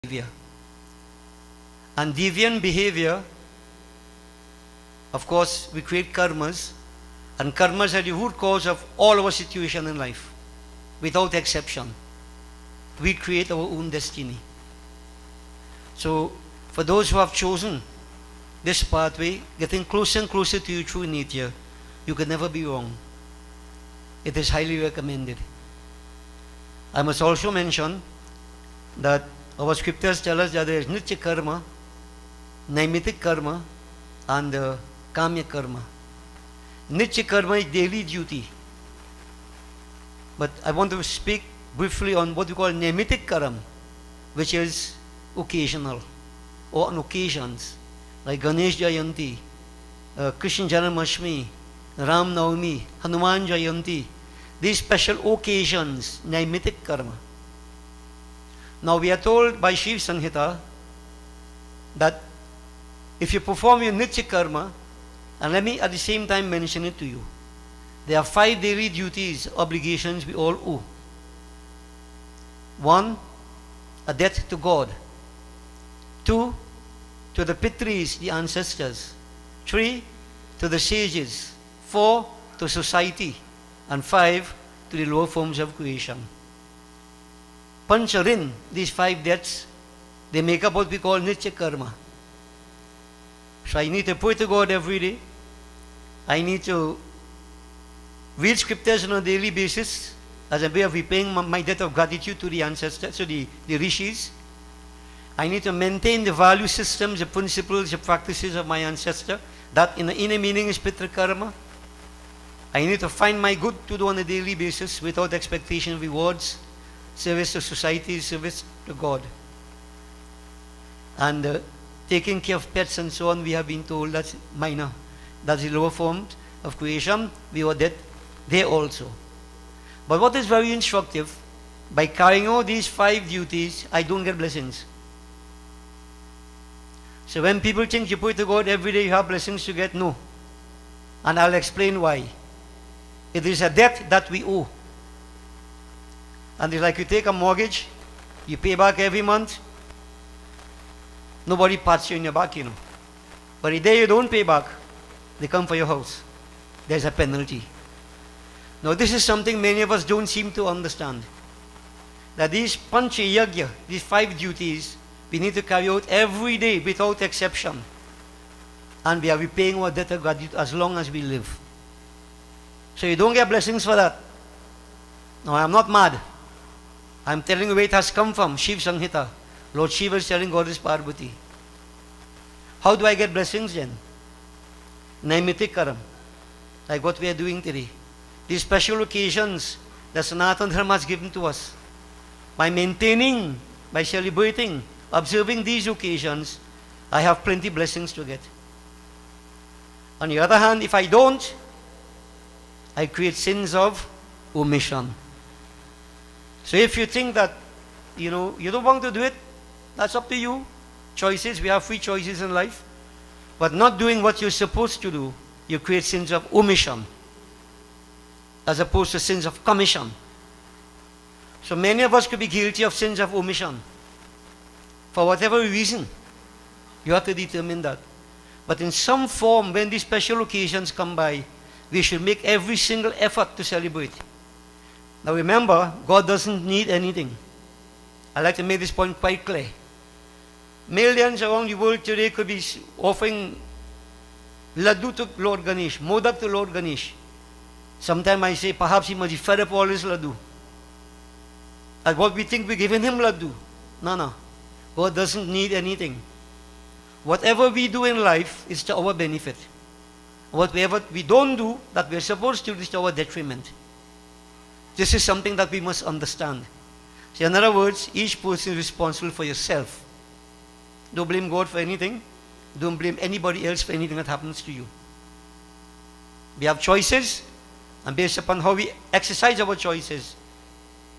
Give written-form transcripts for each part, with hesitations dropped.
behavior. And deviant behavior, of course, we create karmas, and karmas are the root cause of all our situation in life, without exception. We create our own destiny. So, for those who have chosen this pathway, getting closer and closer to your true nature, you can never be wrong. It is highly recommended. I must also mention that our scriptures tell us that there is nitya karma, naimitic karma, and kamya karma. Nitya karma is daily duty. But I want to speak briefly on what we call naimitic karma, which is occasional or on occasions, like Ganesh Jayanti, Krishna Janamashmi, Ram Navami, Hanuman Jayanti. These special occasions, naimitic karma. Now we are told by Shiv Sanhita that if you perform your nitya karma, and let me at the same time mention it to you, there are 5 daily duties, obligations we all owe. 1, a debt to God. 2, to the pitris, the ancestors. 3, to the sages. 4, to society. And 5, to the lower forms of creation. Pancharin, these 5 debts, they make up what we call nitya karma. So I need to pray to God every day. I need to read scriptures on a daily basis as a way of repaying my debt of gratitude to the ancestors, to the rishis. I need to maintain the value systems, the principles, the practices of my ancestor. That in the inner meaning is pitra karma. I need to find my good to do on a daily basis without expectation of rewards, service to society, service to God. And taking care of pets and so on, we have been told that's minor. That's the lower forms of creation. We were that there also. But what is very instructive, by carrying out these 5 duties, I don't get blessings. So when people think you pray to God every day, you have blessings to get, no. And I'll explain why. It is a debt that we owe. And it's like you take a mortgage, you pay back every month, nobody pats you in your back, you know. But the day you don't pay back, they come for your house. There's a penalty. Now this is something many of us don't seem to understand. That these pancha yagya, these 5 duties, we need to carry out every day without exception. And we are repaying our debt of gratitude as long as we live. So you don't get blessings for that. No, I'm not mad. I'm telling you where it has come from. Shiv Sanhita. Lord Shiva is telling Goddess Parvati. How do I get blessings then? Naimitic karam. Like what we are doing today. These special occasions that Sanatana Dharma has given to us. By maintaining, by celebrating, observing these occasions, I have plenty blessings to get. On the other hand, if I don't, I create sins of omission. So if you think that, you don't want to do it, that's up to you. Choices, we have free choices in life. But not doing what you're supposed to do, you create sins of omission, as opposed to sins of commission. So many of us could be guilty of sins of omission. For whatever reason, you have to determine that. But in some form, when these special occasions come by, we should make every single effort to celebrate. Now remember, God doesn't need anything. I like to make this point quite clear. Millions around the world today could be offering laddu to Lord Ganesh, modak to Lord Ganesh. Sometimes I say, perhaps he must be fed up all his laddu. And what we think we're giving him laddu. No. God doesn't need anything. Whatever we do in life is to our benefit. Whatever we don't do that we're supposed to is to our detriment. This is something that we must understand. So in other words, each person is responsible for yourself. Don't blame God for anything. Don't blame anybody else for anything that happens to you. We have choices, and based upon how we exercise our choices,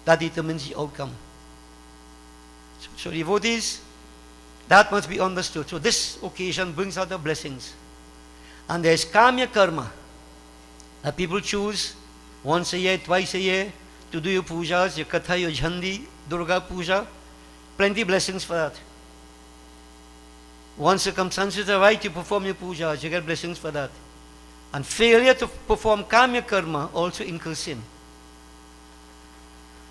that determines the outcome. So devotees, that must be understood. So this occasion brings out the blessings. And there is kamya karma, that people choose once a year, twice a year, to do your pujas, your katha, your jhandi, Durga puja. plenty blessings for that. Once circumstances are right, you perform your pujas, you get blessings for that. And failure to perform kamya karma also incurs sin.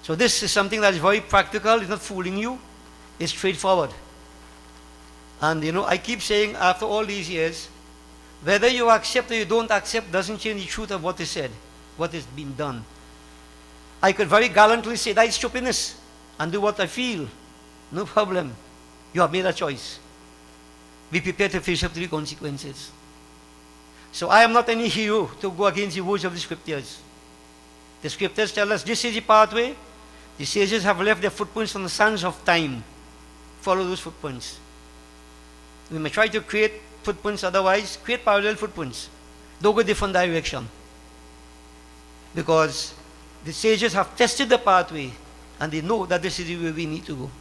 So this is something that is very practical, it's not fooling you, it's straightforward. And I keep saying after all these years, whether you accept or you don't accept doesn't change the truth of what is said, what is being done. I could very gallantly say that is stupidness and do what I feel. No problem. You have made a choice. Be prepared to face up to the consequences. So I am not any hero to go against the words of the scriptures. The scriptures tell us this is the pathway. The sages have left their footprints on the sands of time. Follow those footprints. We may try to create footprints otherwise, create parallel footprints. Don't go different direction. Because the sages have tested the pathway and they know that this is the way we need to go.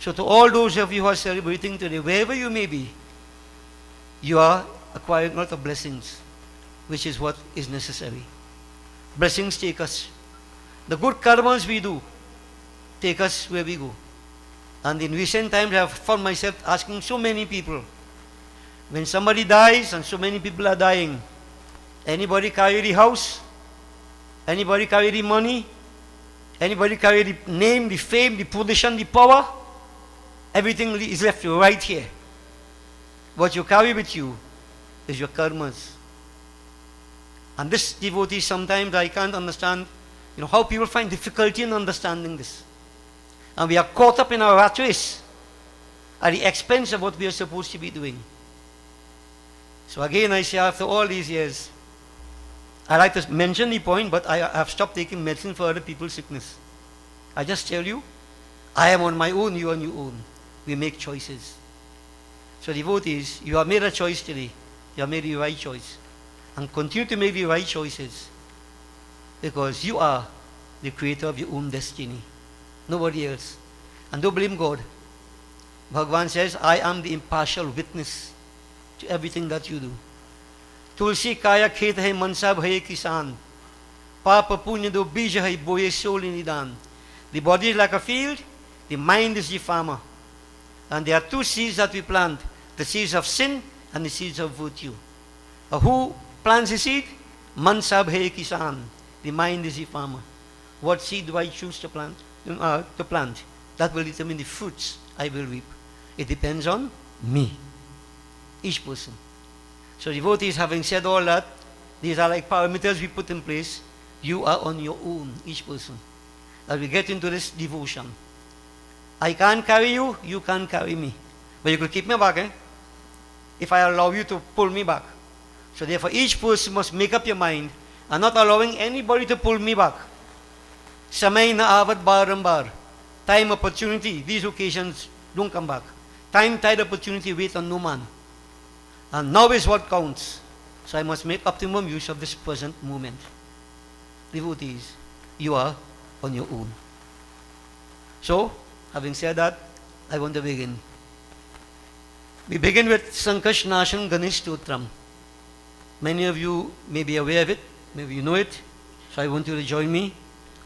So to all those of you who are celebrating today, wherever you may be, you are acquiring a lot of blessings, which is what is necessary. Blessings take us. The good karmas we do take us where we go. And in recent times I have found myself asking so many people, when somebody dies and so many people are dying, anybody carry the house? Anybody carry the money? Anybody carry the name, the fame, the position, the power? Everything is left right here. What you carry with you is your karmas. And this, devotee, sometimes I can't understand, how people find difficulty in understanding this. And we are caught up in our rat race at the expense of what we are supposed to be doing. So again, I say after all these years, I like to mention the point, but I have stopped taking medicine for other people's sickness. I just tell you, I am on my own, you on your own. We make choices. So devotees, you have made a choice today. You have made the right choice. And continue to make the right choices. Because you are the creator of your own destiny. Nobody else. And don't blame God. Bhagavan says, I am the impartial witness to everything that you do. Tulsi kaya khet hai mansa bhaye kisan. Papa punya do bija hai boye soul nidan. The body is like a field, the mind is the farmer. And there are two seeds that we plant, the seeds of sin and the seeds of virtue. Who plants the seed? Mansa bhaye kisan. The mind is the farmer. What seed do I choose to plant? That will determine the fruits I will reap. It depends on me, each person. So devotees, having said all that, these are like parameters we put in place. You are on your own, each person. As we get into this devotion, I can't carry you, you can't carry me. But you could keep me back, if I allow you to pull me back. So therefore, each person must make up your mind and not allowing anybody to pull me back. Samay na avat barambar. Time, opportunity, these occasions don't come back. Time, tide, opportunity, wait on no man. And now is what counts. So I must make optimum use of this present moment. Devotees, you are on your own. So, having said that, I want to begin. We begin with Sankarshnashan Ganesh Stotram. Many of you may be aware of it, maybe you know it. So I want you to join me,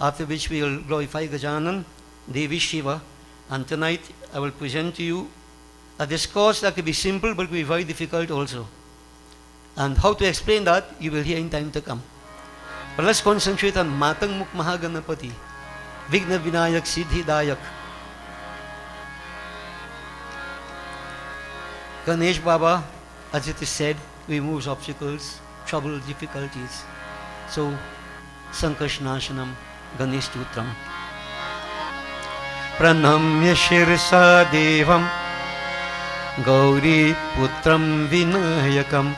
after which we will glorify Gajanan, Devi Shiva. And tonight I will present to you a discourse that could be simple but could be very difficult also. And how to explain that, you will hear in time to come. But let's concentrate on Matang Mukh Mahaganapati, Vigna Vinayak Siddhi Dayak. Ganesh Baba, as it is said, removes obstacles, trouble, difficulties. So, Sankarshnashanam Ganesh Stotram. Pranamya Shirsa Devam Gauri Putram Vinayakam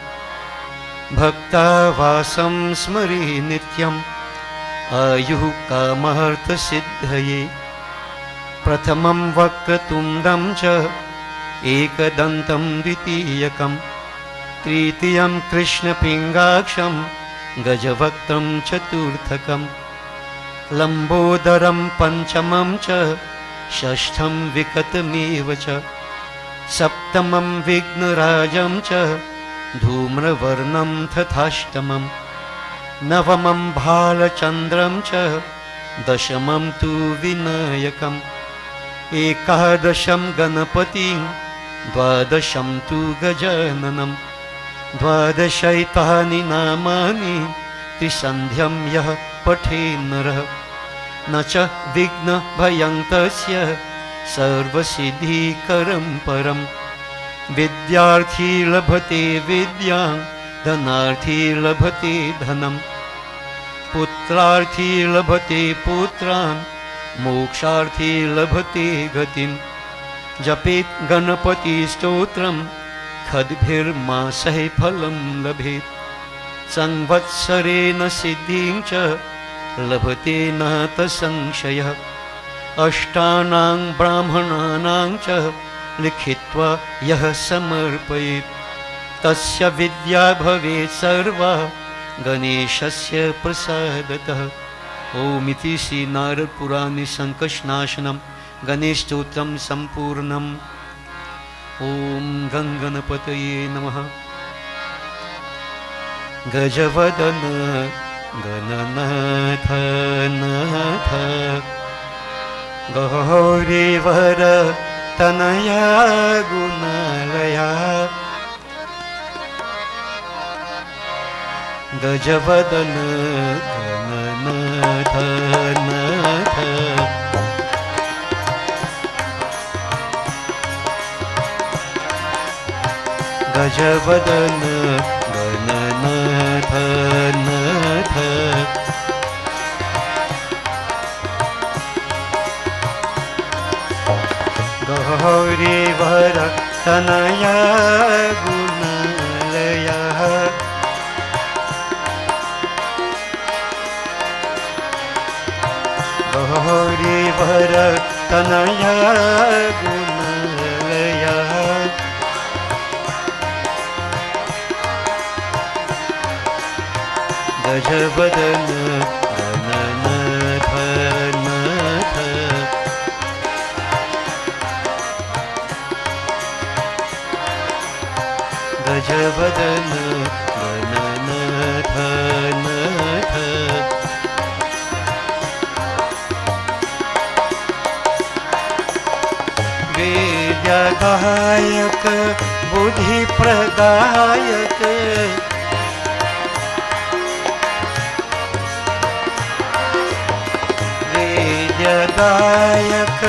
Bhakta Vasam Smari Nityam Ayuh Kamahartha Siddhaye Prathamam Vakratundam Cha Ekadantam Dvitiyakam Tritiyam Krishna Pingaksham Gajavaktam Chaturthakam Lambodaram Panchamam Cha Shashtham Vikatameva Cha Saptamam Vignarajam Cha Dhumravarnam Tathashtamam Navamam Bhalachandram Cha Dashamam Tu Vinayakam एकादशं गणपतिं द्वादशं तु गजाननं द्वादशैतानि नामानि त्रिसन्ध्यं यः पठेन्नरः न च विघ्नभयं तस्य सर्वसिद्धिकरं परं विद्यार्थी लभते विद्यां धनार्थी लभते धनं पुत्रार्थी लभते पुत्रान् मोक्षार्थी लभते गतिं जपेत् गणपतिस्तोत्रं खद्भिर्मासैः फलं लभेत् संवत्सरेण सिद्धिं च लभते नाथ संशयः अष्टानां ब्राह्मणानां च लिखित्वा यः समर्पयेत् तस्य विद्या भवेत् सर्वा गणेशस्य प्रसादतः। ओमिति श्री नारद पुराणे संकटनाशनं गणेशस्तोत्रं सम्पूर्णम्। ओम गणगणपतये नमः। गजवदन गणनाथ नाथ गौरीवर तनया गुणालया गजवदन गणनाथ नाथ गजवदन गणनाथ नाथ गौरीवर तनया गुणालया गौरीवर तनया गुणालया गजवदन गणनाथ नाथ गजवदन गणनाथ नाथ विद्यादायक बुद्धिप्रदायक विद्यादायक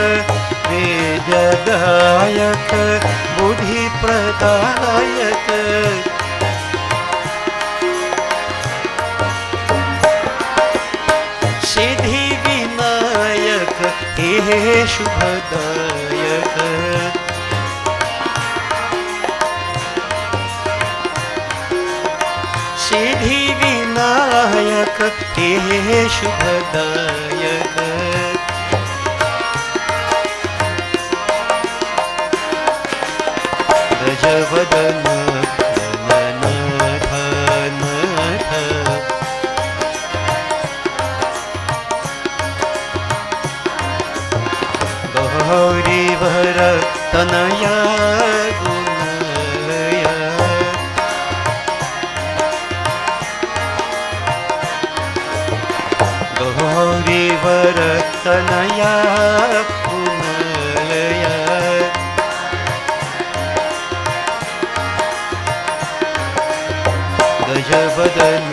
विद्यादायक बुद्धिप्रदायक सिद्धि विनायक हे शुभदायक सिद्धि विनायक हे शुभदायक गजवदन गणनाथ नाथ गौरीवर तनया गुणालया गौरीवर तनया गुणालया गजवदन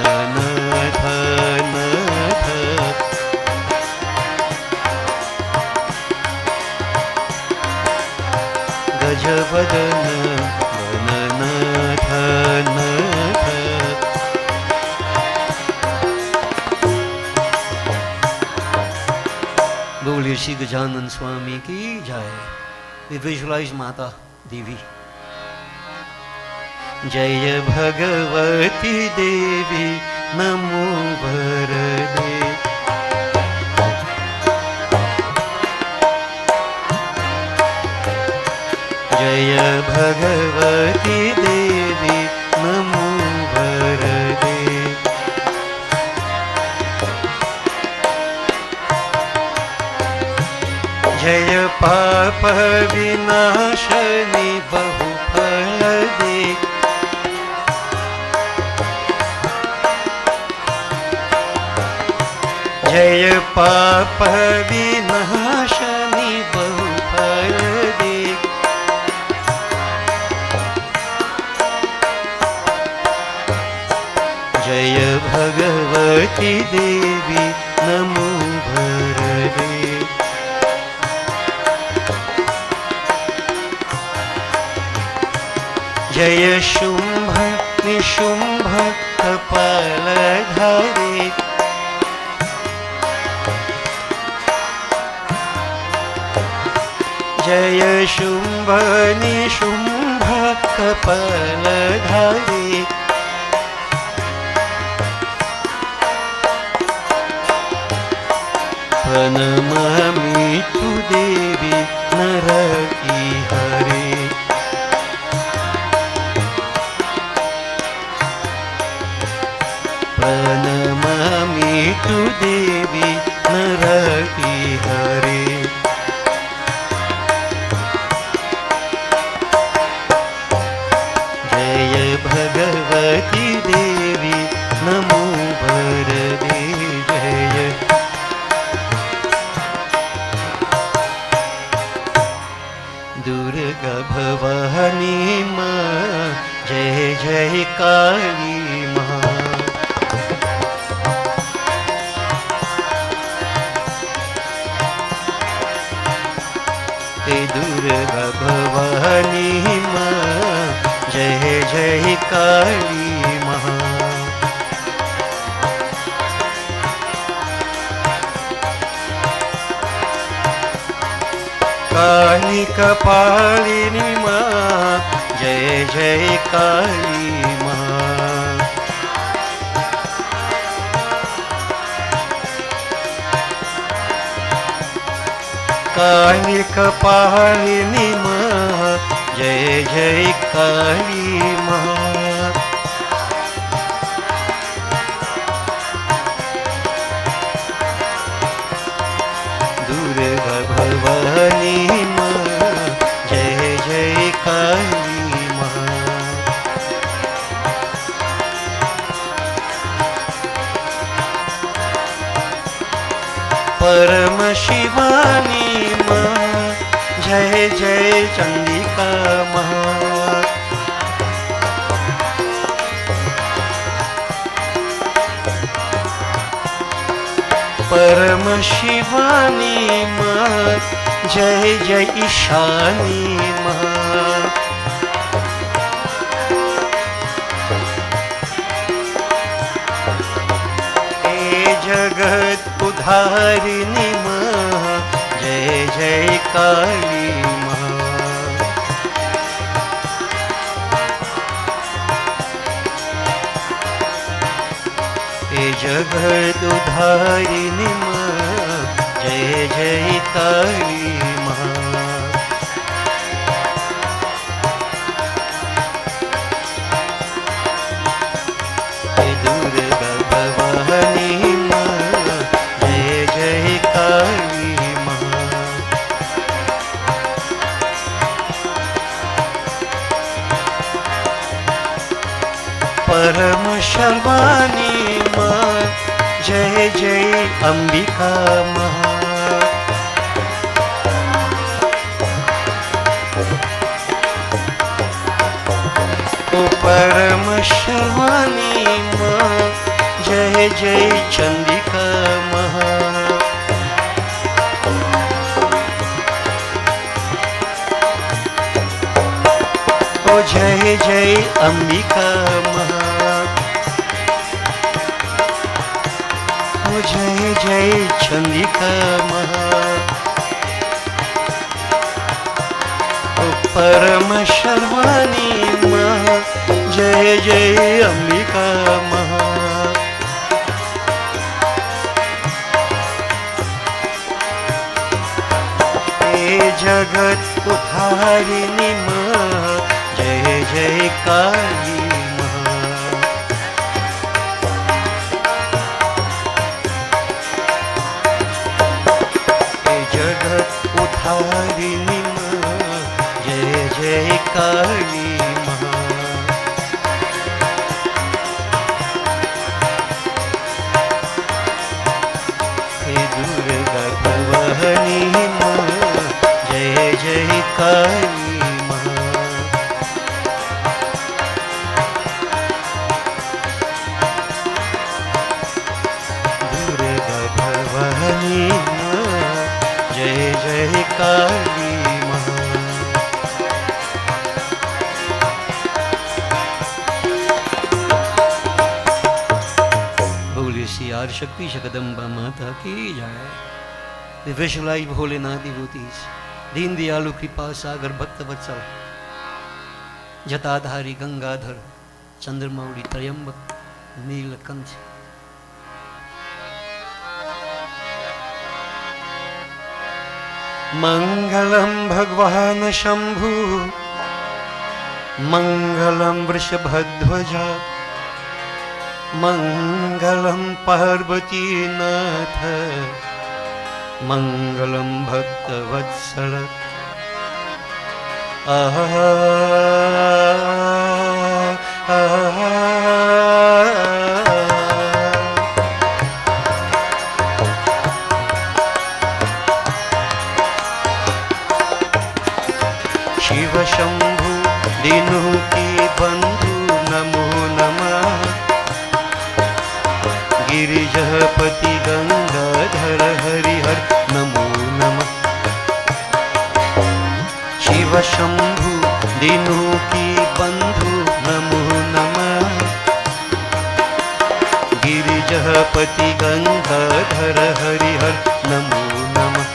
गणनाथ नाथ गजवदन गणनाथ नाथ बोलिए श्री गजानन स्वामी की जय। We visualize माता देवी। जय भगवती देवी नमो वरदे जय भगवती देवी नमो वरदे जय पाप विनाशनी बहुफल दे जय पाप विनाशनी भगवती देवी नमो भरदे। जय शुंभ निशुंभ कपालधारे, जय शुंभ निशुंभ कपालधारे, प्रणमामि तु देवी नरकीहरे। प्रणमामि तु देवी नरकीहरे। जय भगवती देवी नमो भरदे। जय दुर्गा भवानी माँ, जय जय काली माँ। दुर्गा भवानी माँ, जय जय काली माँ। काली कपालिनी माँ, जय जय काली माँ। काली कपालिनी माँ, जय जय काली माँ। दुर्गा भवानी माँ, जय जय काली माँ। परम शिवानी माँ, जय जय चंडिका माँ। परम शिवानी माँ, जय जय ईशानी माँ। हे जगत उद्धारिणी माँ, जय जय काली माँ। हे जगत उद्धारिणी माँ, जय जय काली माँ। हे दुर्गा भवानी माँ, जय जय काली माँ। परम शर्वाणी माँ, जय जय अंबिका माँ। ओ परम शर्वाणी माँ, जय जय चंडिका माँ। ओ जय जय अंबिका माँ। जय जय चंडिका माँ। ओ परम शर्वाणी माँ, जय जय अंबिका माँ। हे जगत उद्धारिणी माँ, जय जय काली माँ। उद्धारिणी माँ, जय जय काली माँ। हे दुर्गा भवानी माँ, जय जय काली माँ। शक्ति जगदम्बा माता की जय। We visualize Bholenath devotees, Deen Dayalu Kripa Sagar Bhakta Vatsal, Jatadhari Gangadhar, Chandramauli Trayambak, Neelakant. Mangalam Bhagwan Shambhu, Mangalam Vrishabhadhvaja, Mangalam Parvati Natha, Mangalam Bhakta Vatsala. Shiva Shambhu Dinu ki Bandhu Namo Namah Girijapati Gangadhar Harihar Namo Namah Shiva Shambhu Dinu ki Bandhu Namo Namah Girijapati Gangadhar Harihar Namo Namah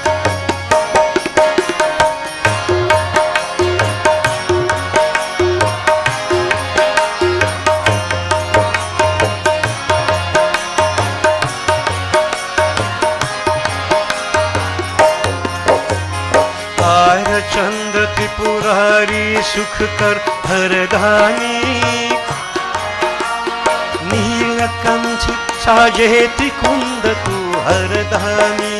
चंद्र त्रिपुरारी सुख कर हरदानी नीलकंठ साजे त्रिकुंद तू हरदानी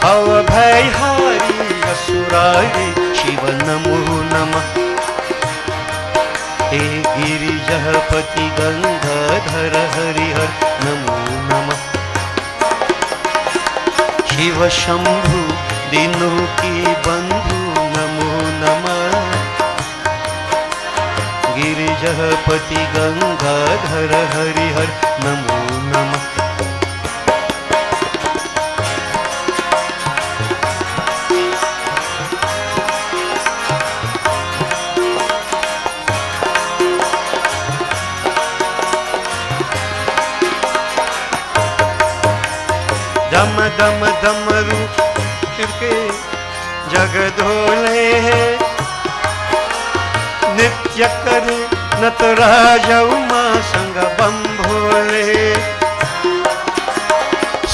भव भयहारी असुरारी शिव नमो नमः हे गिरिजपति गंगाधर हरिहर नमो नमः शिव शंभु दीनों की बंधु नमो नमः गिरिजपति गंगाधर हरिहर नमो नमः दम दम दमरू के जगदोले नित्य करे नटराज उमा संग बम भोले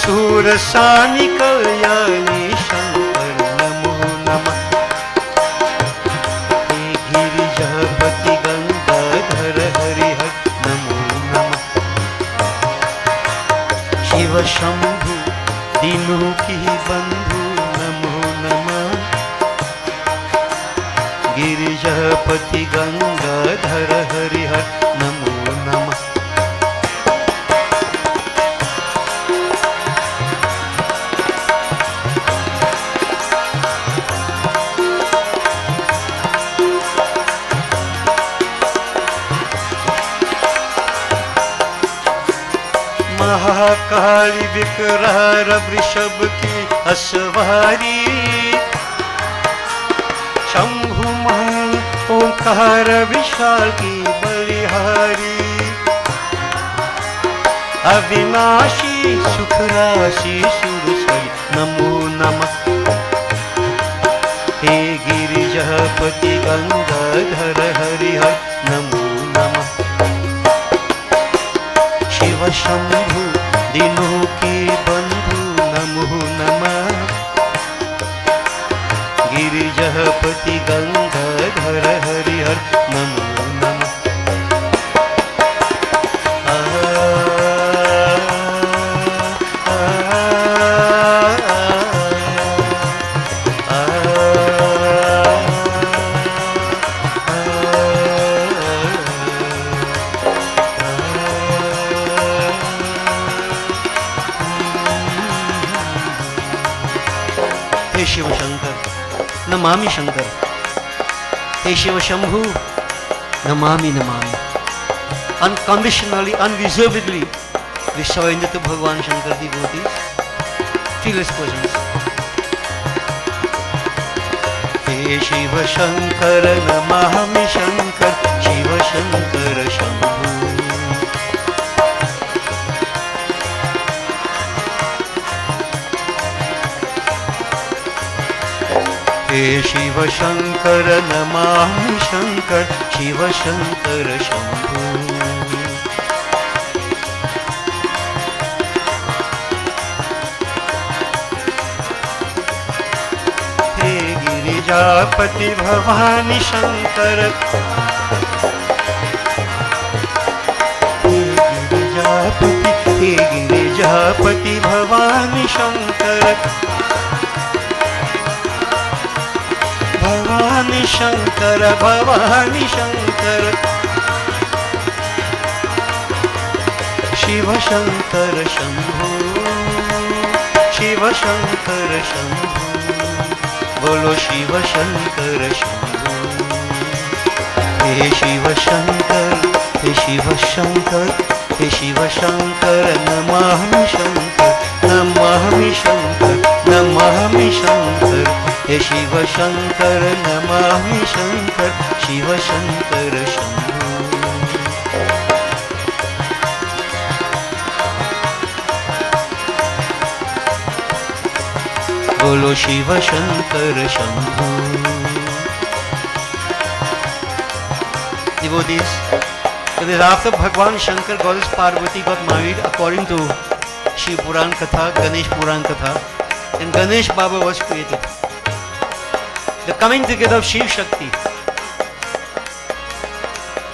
सूरसानी कल्याणी शंकर नमो नमः हे गिरिजापति गंगाधर हरिहर नमो नमः शिव शंभु दीनों की बंधु गिरिजापति गंगाधर हरिहर नमो नमः महाकाली विकराल वृषभ की असवारी शंभु मान ओंकार विशाल की बलिहारी अविनाशी सुखराशि सुरसरी नमो नमः हे गिरिजापति गंगाधर हरिहर नमो नमः शिव शंभु दीनों की बंधु नमो नमः गिरिजापति गंगाधर हरिहर नमो नमः हे शिव शंकर नमामि शंकर हे Shiv Shambhu Namami Namami unconditionally unreservedly we surrender to Bhagwan Shankar devotees feel his presence हे शिव शंकर नमामि शंकर शिव शंकर शंभु हे शिव शंकर नमामि शंकर, शिव शंकर शंभो। हे गिरिजापति भवानी शंकर, हे गिरिजापति भवानी शंकर, भवानी शंकर भवानी शंकर, शिव शंकर शंभो, शिव शंकर शंभो, बोलो शिव शंकर शंभो। हे शिव शंकर, हे शिव शंकर, हे शिव शंकर नमामि शंकर, नमामि शंकर, नमामि शंकर, हे शिव शंकर नमामि शंकर, शिव शंकर शंभो। बोलो Shiv Shankar Shambho. Devotees, it is after Bhagwan Shankar, Goddess Parvati got married according to Shiv Puran Katha, Ganesh Puran Katha, and Ganesh Baba was created. The coming together of Shiv Shakti,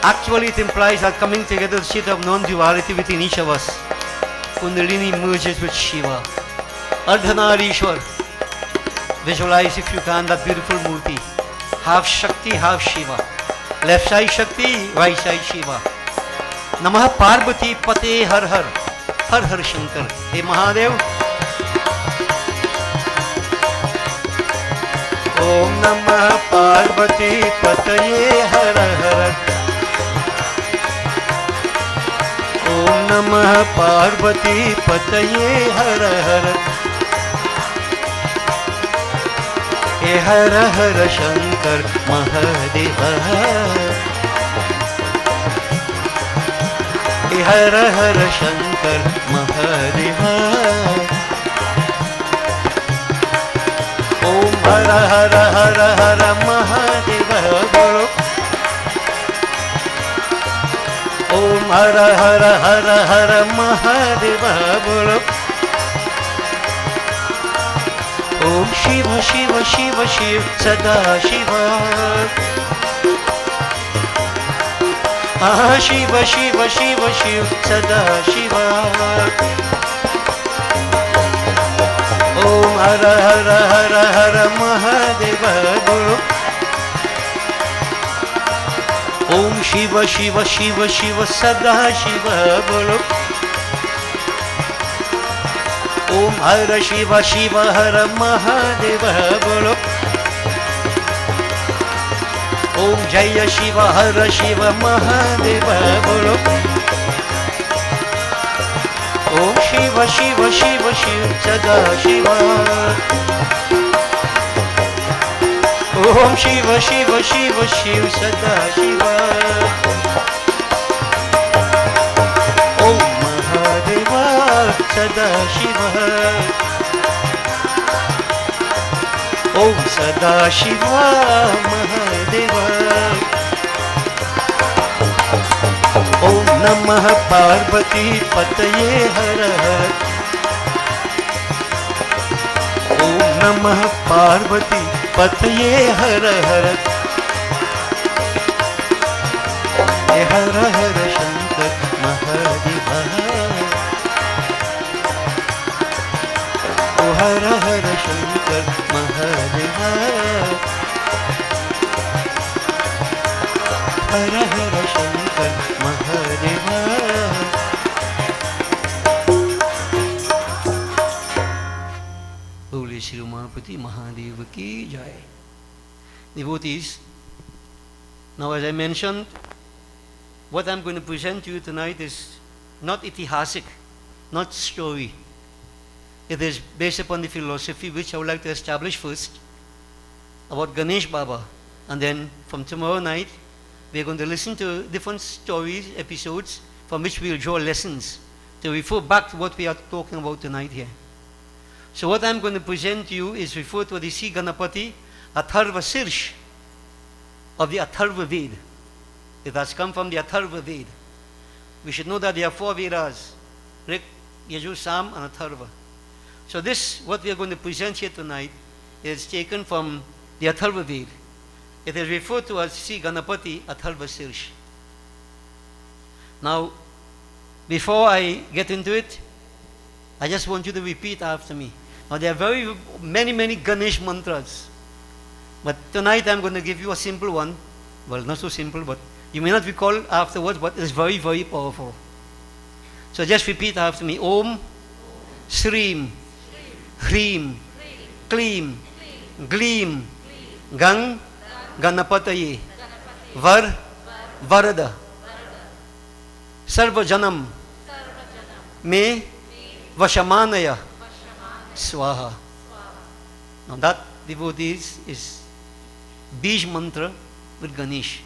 actually it implies that coming together the state of non-duality within each of us. Kundalini merges with Shiva. Ardhanarishwar. Visualize if you can that beautiful Murti. Half Shakti, half Shiva. Left side Shakti, right side Shiva. Namah Parvati Pate Har Har. Har Har Shankar. Hey Mahadev. Om Namah Parvati Pataye Har Har. Om Namah Parvati Pataye Har Har. He Har Har Shankar Mahadeva. He Har Har Shankar Mahadeva. Om Har Har Har Har Mahadeva Bolo. Om Har Har Har Har Mahadeva Bolo. Om Shiva Shiva Shiva Shiva Sada Shiva. Ah Shiva Shiva Shiva Shiva Sada Shiva. Om Har Har Har Har Mahadeva Bolo. Om Shiva Shiva Shiva Shiva Sada Shiva Bolo. Om Har Shiva Shiva Har Mahadeva Bolo. Om Jaya Shiva Har Shiva Mahadeva Bolo. Om Shiva Shiva Shiva Shiva Sada Shiva. Om Shiva Shiva Shiva Shiva Sada Shiva. Om Mahadeva Sada Shiva. Om Sada Shiva Mahadeva. Om Namah Parvati Pataye Har Har. Om Namah Parvati Pataye Har Har. He Har Har Shankar Mahadeva. Oh Har Har Shankar Mahadeva. Har Har Shankar Mahadeva. Holy Shri Umapati Mahadeva ki jai. Devotees, now as I mentioned, what I'm going to present to you tonight is not itihasic, not story. It is based upon the philosophy which I would like to establish first about Ganesh Baba, and then from tomorrow night we are going to listen to different stories, episodes from which we will draw lessons to refer back to what we are talking about tonight here. So what I'm going to present to you is referred to the Sri Ganapati Atharva Sirsh of the Atharva Ved. It has come from the Atharva Ved. We should know that there are 4 Vedas: Rig, Yajur, Sam, and Atharva. So this, what we are going to present here tonight, is taken from the Atharva Ved. It is referred to as Sri Ganapati Atharva Sirsh. Now, before I get into it, I just want you to repeat after me. Now, there are many Ganesh mantras. But tonight I'm going to give you a simple one. Well, not so simple, but you may not recall afterwards, but it is very powerful. So just repeat after me. Om, Shreem, Hreem, Kleem, Gleem, Gang, Ganapataye, Var, Varada, Sarva Janam, Me, Vashamanaya, Swaha. Now that, devotees, is Bij mantra with Ganesh.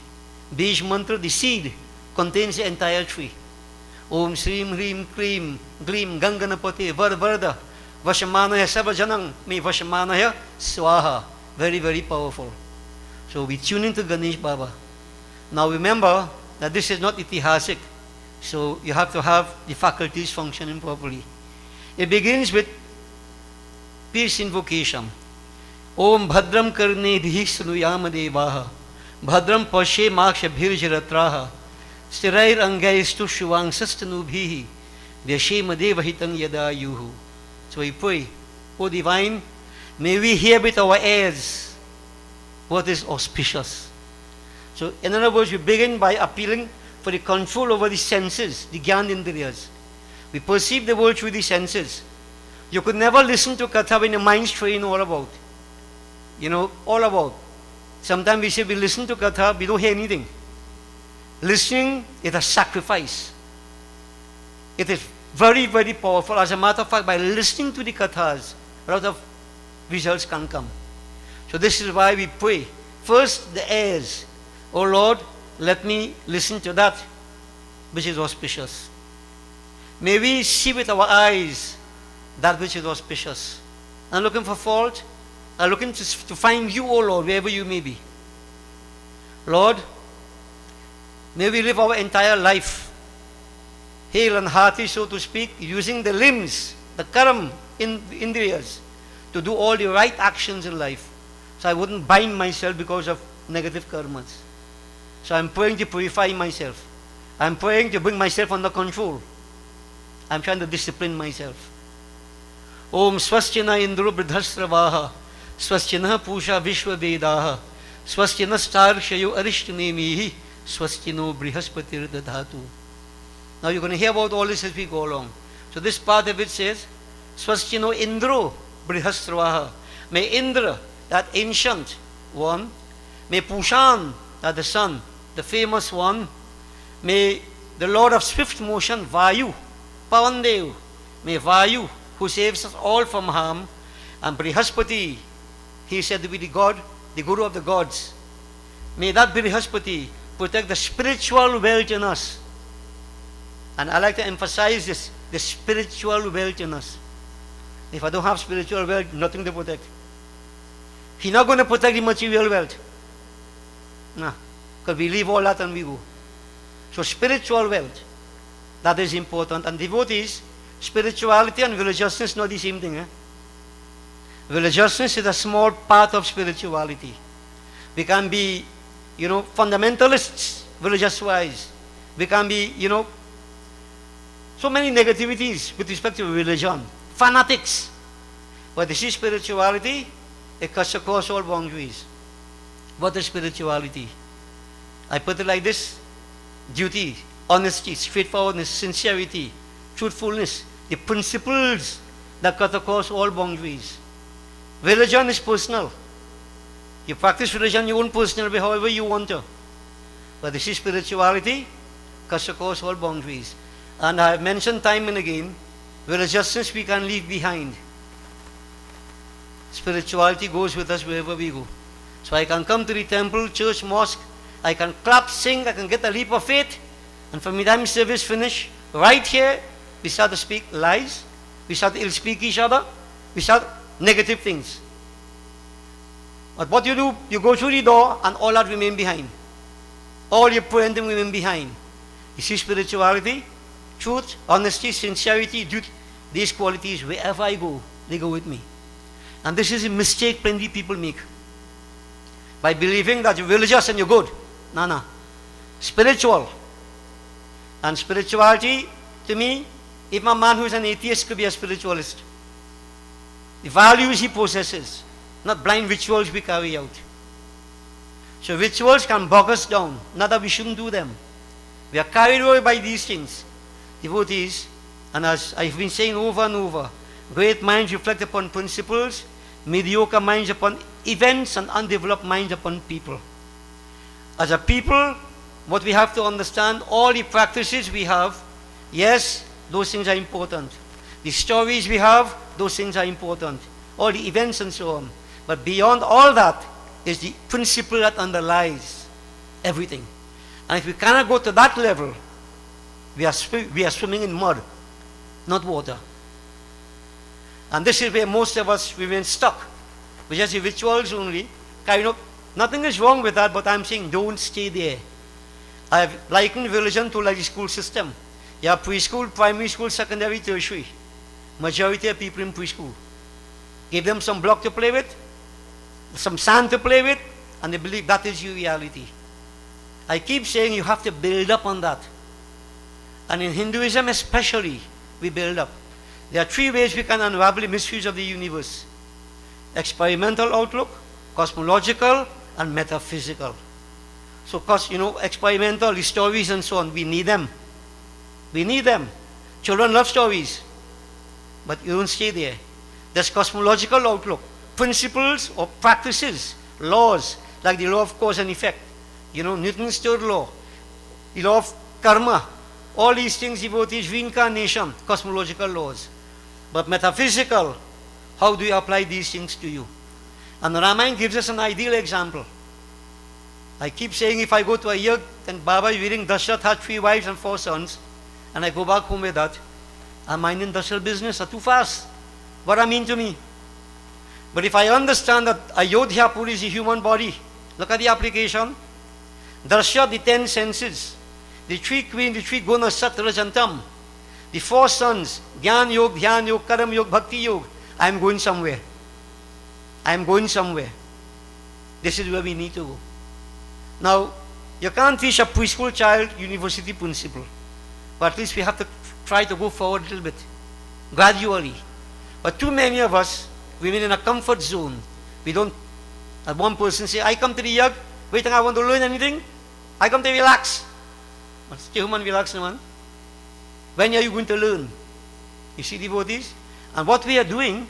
Bij mantra, the seed, contains the entire tree. Om Shreem Hreem Kleem Gleem Ganganapati Var Varada Vashamanaya Sarvajanam Me Vashamanaya Swaha. Very powerful. So we tune into Ganesh Baba. Now remember that this is not itihasic. So you have to have the faculties functioning properly. It begins with peace invocation. Om Bhadram Karne Dhihi Snuyama Devaha Bhadram Pashe Maksha Bhirjaratraha Stirair Angaistu Shuvang Sastanubhihi Vyashema Devahitam Yada Yuhu. So we pray, O Divine, may we hear with our ears what is auspicious. So in other words, we begin by appealing for the control over the senses, the Gyan Indriyas. We perceive the world through the senses. You could never listen to Katha when your mind's trained all about. All about. Sometimes we say we listen to Katha, we don't hear anything. Listening is a sacrifice. It is very powerful. As a matter of fact, by listening to the Kathas, a lot of results can come. So this is why we pray. First, the ears. Oh Lord, let me listen to that which is auspicious. May we see with our eyes that which is auspicious. I'm looking for fault. I'm looking to find you, O Lord, wherever you may be. Lord, may we live our entire life hale and hearty, so to speak, using the limbs, the karam, indriyas, to do all the right actions in life. So I wouldn't bind myself because of negative karmas. So I'm praying to purify myself. I'm praying to bring myself under control. I'm trying to discipline myself. Om Swastina Indru Bridhasravaha Swastina Pusha Vishwa Vedaha Swastina Starshayu Arishtunemihi Swastino Brihaspatir Dadhatu. Now you're going to hear about all this as we go along. So this part of it says, Swastino Indro Brihasravaha. May Indra, that ancient one, may Pushan, that the sun, the famous one, may the Lord of swift motion, Vayu, Pavandev, may Vayu, who saves us all from harm, and Brihaspati, he is said to be the God, the Guru of the gods. May that Brihaspati protect the spiritual wealth in us. And I like to emphasize this, the spiritual wealth in us. If I don't have spiritual wealth, nothing to protect. He's not going to protect the material wealth. No, because we leave all that and we go. So spiritual wealth, that is important. And devotees, spirituality and religiousness not the same thing. Religiousness is a small part of spirituality. We can be, fundamentalists, religious-wise. We can be, so many negativities with respect to religion. Fanatics. But this is spirituality. It cuts across all boundaries. What is spirituality? I put it like this. Duty, honesty, straightforwardness, sincerity, truthfulness. The principles that cut across all boundaries. Religion is personal. You practice religion your own personal way, however you want to. But this is spirituality, cuts across all boundaries. And I have mentioned time and again, religiousness we can leave behind. Spirituality goes with us wherever we go. So I can come to the temple, church, mosque, I can clap, sing, I can get a leap of faith, and from the time service finish, right here, we start to speak lies, we start to ill-speak each other, we start negative things. But what you do, you go through the door and all that remain behind. All your parenting remain behind. You see spirituality, truth, honesty, sincerity, duty, these qualities, wherever I go, they go with me. And this is a mistake plenty people make. By believing that you're religious and you're good. No, no. Spiritual. And spirituality, to me, even a man who's an atheist could be a spiritualist. The values he possesses, not blind rituals we carry out. So rituals can bog us down. Not that we shouldn't do them. We are carried away by these things. Devotees, and as I've been saying over and over, great minds reflect upon principles, mediocre minds upon events, and undeveloped minds upon people. As a people, what we have to understand, all the practices we have, yes, those things are important. The stories we have, those things are important. All the events and so on. But beyond all that is the principle that underlies everything. And if we cannot go to that level, we are swimming in mud, not water. And this is where most of us remain stuck. We just the rituals only. Kind of, nothing is wrong with that, but I'm saying don't stay there. I have likened religion to like the school system. You have preschool, primary school, secondary, tertiary. Majority of people in preschool. Give them some block to play with, some sand to play with, and they believe that is your reality. I keep saying you have to build up on that. And in Hinduism especially, we build up. There are three ways we can unravel the mysteries of the universe. Experimental outlook, cosmological, and metaphysical. So, because, experimental, the stories and so on, we need them. We need them. Children love stories. But you don't stay there. There's cosmological outlook. Principles or practices, laws, like the law of cause and effect. Newton's third law. The law of karma. All these things, devotees, reincarnation, cosmological laws. But metaphysical, how do you apply these things to you? And Ramayana gives us an ideal example. I keep saying if I go to a yug and Baba is reading Dashrath had 3 wives and 4 sons, and I go back home with that, I'm minding industrial business are too fast. What I mean to me? But if I understand that Ayodhyapur is a human body, look at the application. Darsha, the 10 senses, the 3 queens, the 3 gunas, Sat, Raj, and Tam, the 4 sons, Gyan Yog, Dhyan Yog, Karam Yog, Bhakti Yog. I am going somewhere. I am going somewhere. This is where we need to go. Now, you can't teach a preschool child university principle. But at least we have to try to go forward a little bit, gradually. But too many of us remain in a comfort zone. We don't, as one person say, I come to the yug, wait till I want to learn anything. I come to relax. What's the human relax, man? When are you going to learn? You see, devotees? And what we are doing,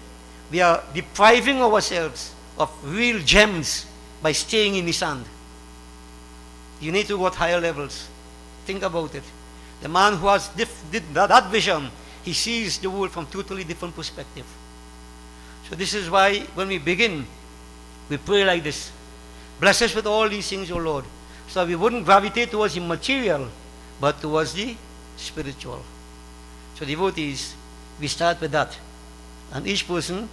we are depriving ourselves of real gems by staying in the sand. You need to go at higher levels. Think about it. The man who has that vision, he sees the world from totally different perspective. So this is why when we begin, we pray like this. Bless us with all these things, O Lord. So that we wouldn't gravitate towards the material, but towards the spiritual. So devotees, we start with that. And each person,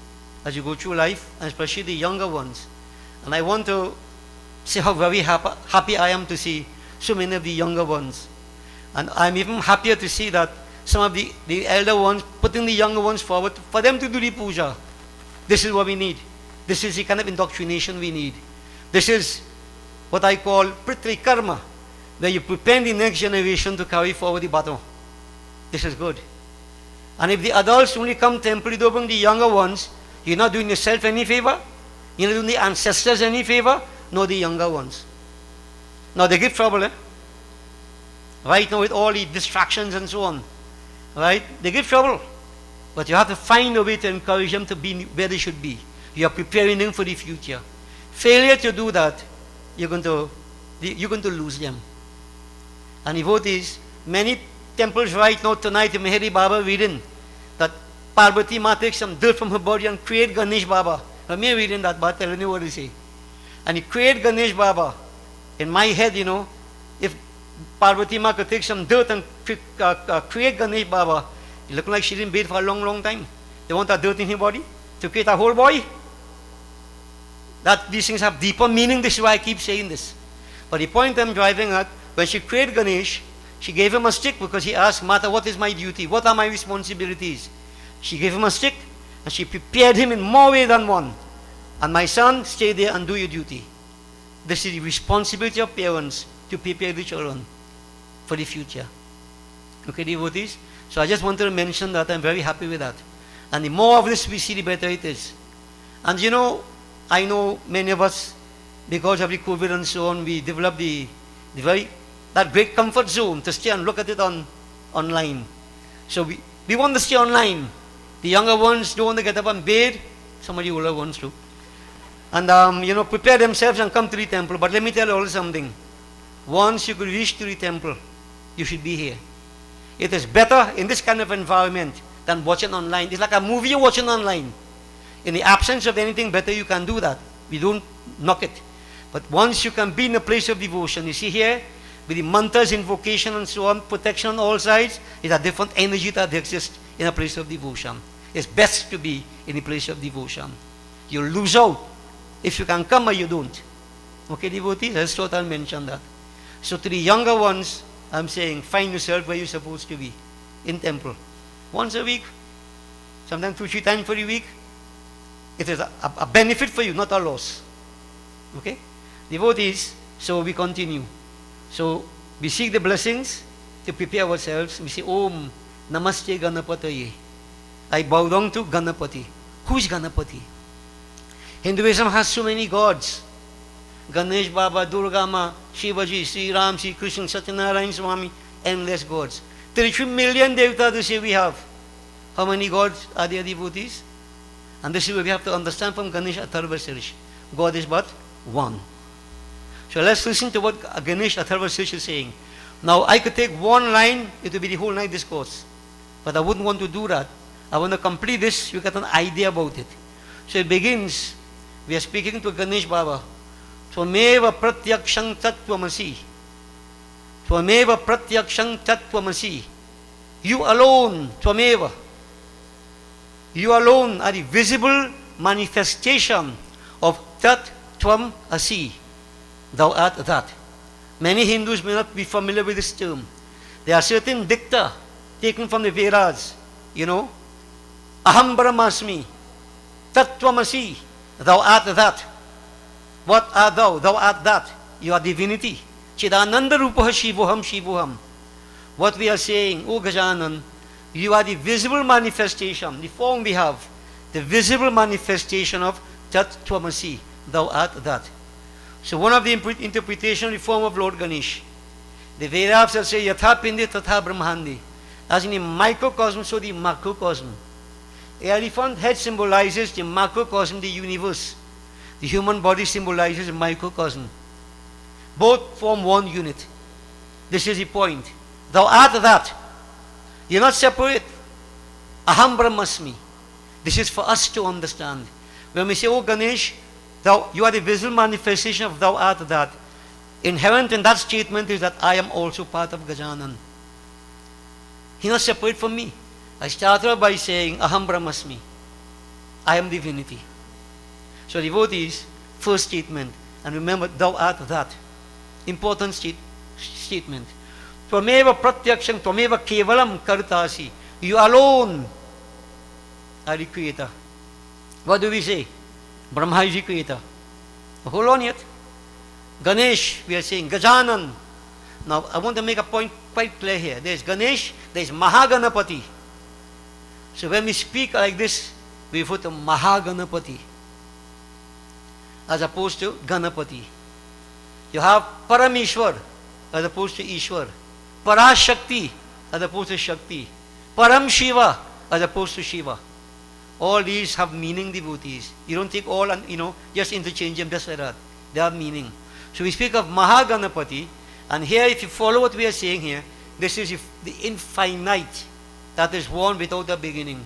as you go through life, and especially the younger ones, and I want to say how very happy I am to see so many of the younger ones. And I'm even happier to see that some of the elder ones putting the younger ones forward for them to do the puja. This is what we need. This is the kind of indoctrination we need. This is what I call Prithvi Karma, where you prepare the next generation to carry forward the baton. This is good. And if the adults only come temporarily to bring the younger ones, you're not doing yourself any favor, you're not doing the ancestors any favor, nor the younger ones. Now they give trouble, eh? Right now with all the distractions and so on. Right? They give trouble. But you have to find a way to encourage them to be where they should be. You are preparing them for the future. Failure to do that, you're going to lose them. And devotees, many temples right now tonight in Mehri Baba reading that Parvati Ma takes some dirt from her body and create Ganesh Baba. Let me reading that, but telling you what they say. And he create Ganesh Baba. In my head, if Parvati Ma could take some dirt and create Ganesh Baba, it looked like she didn't bathe for a long, long time. They want that dirt in her body to create a whole boy. that these things have deeper meaning. This is why I keep saying this. But the point I'm driving at, when she created Ganesh, she gave him a stick because he asked, Mata, what is my duty? What are my responsibilities? She gave him a stick and she prepared him in more ways than one. And my son, stay there and do your duty. This is the responsibility of parents to prepare the children for the future. Okay, devotees? So I just wanted to mention that. I'm very happy with that. And the more of this we see, the better it is. And you know, I know many of us, because of the COVID and so on, we developed that great comfort zone to stay and look at it online. So we want to stay online. The younger ones don't want to get up and bathe. Some of the older ones too. And, you know, prepare themselves and come to the temple. But let me tell you all something. Once you could reach to the temple, you should be here. It is better in this kind of environment than watching online. It's like a movie you're watching online. In the absence of anything better, you can do that. We don't knock it. But once you can be in a place of devotion, you see here, with the mantras, invocation and so on, protection on all sides, is a different energy that exists in a place of devotion. It's best to be in a place of devotion. You lose out if you can come or you don't. Okay, devotees? I just thought I'll mention that. So to the younger ones, I'm saying, find yourself where you're supposed to be, in temple. Once a week, sometimes 2-3 times for the week. It is a benefit for you, not a loss. Okay? Devotees, so we continue. So we seek the blessings to prepare ourselves. We say, Om Namaste Ganapataye. I bow down to Ganapati. Who is Ganapati? Hinduism has so many gods. Ganesh Baba, Durga Ma, Shivaji, Sri Ram, Sri Krishna, Satyanarayan Swami, endless gods. 33 million devatas they say we have. How many gods are there, devotees? And this is what we have to understand from Ganesh Atharva Sirish. God is but one. So let's listen to what Ganesh Atharva Sirish is saying. Now I could take one line, it would be the whole night discourse. But I wouldn't want to do that. I want to complete this, you get an idea about it. So it begins, we are speaking to Ganesh Baba. Tvameva pratyakshang tattvamasi. Tvameva pratyakshang tattvamasi. You alone, Tvameva. You alone are the visible manifestation of Tat Tvam Asi. Thou art that. Many Hindus may not be familiar with this term. There are certain dicta taken from the Vedas. You know, Aham Brahmasmi, Tat Tvamasi. Thou art that. What art thou? Thou art that. You are divinity. Chidananda Rupaha Shivoham Shivoham. What we are saying, O Gajanan, you are the visible manifestation, the form we have, the visible manifestation of Tat Tvamasi. Thou art that. So one of the interpretation of the form of Lord Ganesh, the Vedas will say, Yatha Pindi Tatha Brahmandi. As in the microcosm, so the macrocosm. The elephant head symbolizes the macrocosm, the universe. The human body symbolizes the microcosm. Both form one unit. This is the point. Thou art that. You're not separate. Aham Brahmasmi. This is for us to understand. When we say, oh Ganesh, you are the visible manifestation of thou art that. Inherent in that statement is that I am also part of Gajanan. He's not separate from me. I started by saying, Aham Brahmasmi. I am divinity. So devotees, first statement. And remember, thou art that. Important statement. Tvameva pratyaksham, tvameva kevalam kartasi. You alone are the creator. What do we say? Brahma is the creator. Hold on yet. Ganesh, we are saying, Gajanan. Now, I want to make a point quite clear here. There is Ganesh, there is Mahaganapati. So when we speak like this, we refer to Mahaganapati as opposed to Ganapati. You have Parameshwar as opposed to Ishwar. Parashakti as opposed to Shakti. Param Shiva as opposed to Shiva. All these have meaning, devotees. You don't take all and, just interchange them just like that. They have meaning. So we speak of Mahaganapati, and here if you follow what we are saying here, this is the infinite that is one without a beginning.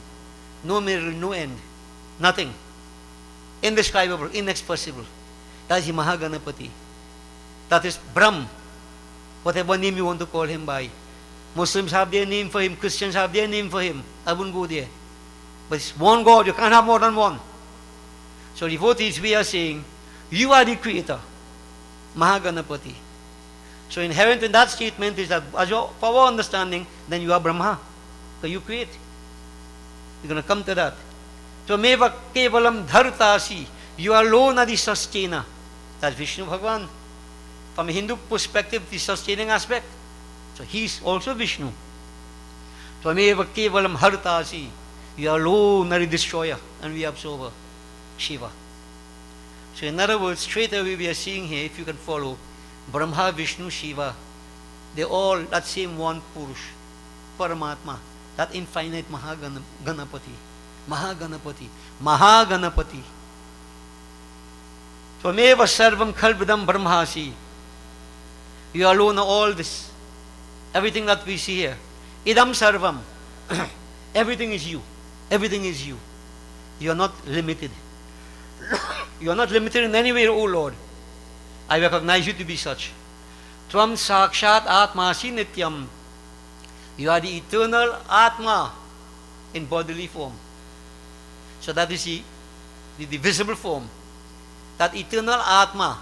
No middle, no end. Nothing. Indescribable, inexpressible. That is the Mahaganapati. That is Brahm. Whatever name you want to call him by. Muslims have their name for him, Christians have their name for him. I wouldn't go there. But it's one God, you can't have more than one. So devotees, we are saying, You are the creator. Mahaganapati. So inherent in that statement is that as your power understanding, then you are Brahma. So you create. You're going to come to that. So meva kevalam dhartasi. You alone are the sustainer. That's Vishnu Bhagavan. From a Hindu perspective, the sustaining aspect. So he's also Vishnu. So meva kevalam hartasi. You alone are the destroyer and the absorber. Shiva. So in other words, straight away we are seeing here, if you can follow, Brahma, Vishnu, Shiva, they all that same one Purush, Paramatma, that infinite Mahaganapati. Mahaganapati. Mahaganapati. Tvameva sarvam khalvidam brahmasi. You alone are all this. Everything that we see here. Idam sarvam. Everything is you. Everything is you. You are not limited. You are not limited in any way, O Lord. I recognize you to be such. Tvam sakshat atmasi nityam. You are the eternal Atma in bodily form. So that is the visible form. That eternal Atma,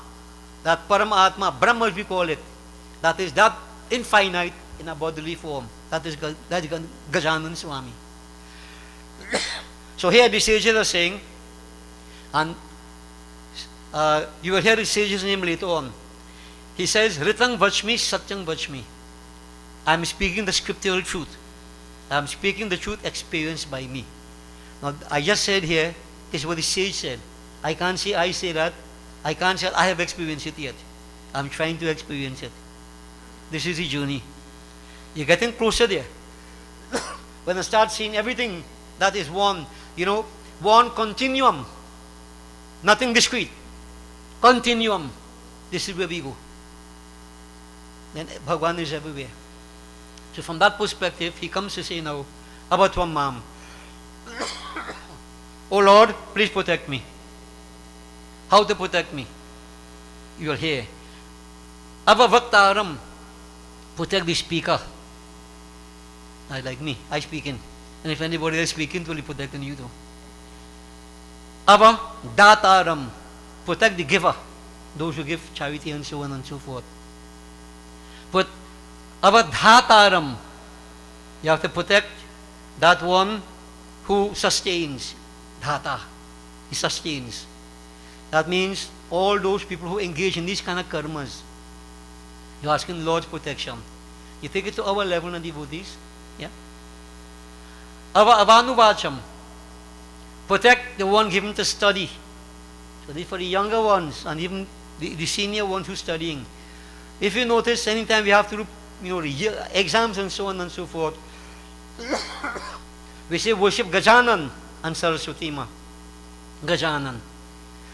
that Param Atma, Brahma as we call it, that is that infinite in a bodily form. That is Gajanan Swami. So here the sages are saying, and you will hear the sages' name later on. He says, Ritang Vachmi, Satyang Vachmi. I am speaking the scriptural truth. I am speaking the truth experienced by me. Now, I just said here, this is what the sage said. I can't say I say that. I can't say I have experienced it yet. I'm trying to experience it. This is the journey. You're getting closer there. When I start seeing everything that is one, one continuum. Nothing discrete. Continuum. This is where we go. Then Bhagavan is everywhere. So from that perspective, he comes to say now, Abatvam Mam. Oh Lord, please protect me. How to protect me? You are here. Abhavaktaram. Protect the speaker. Like me, I speak in. And if anybody else speaking, it will be protecting you too. Ava Dataram. Protect the giver. Those who give charity and so on and so forth. But Ava Dhataram. You have to protect that one who sustains. Dhata. He sustains. That means all those people who engage in these kind of karmas. You're asking Lord's protection. You take it to our level and devotees. Yeah. Ava Avanuvacham. Protect the one given to study. So this for the younger ones and even the senior ones who are studying. If you notice, anytime we have to do exams and so on and so forth, we say worship Gajanan and Saraswati Ma. Gajanan.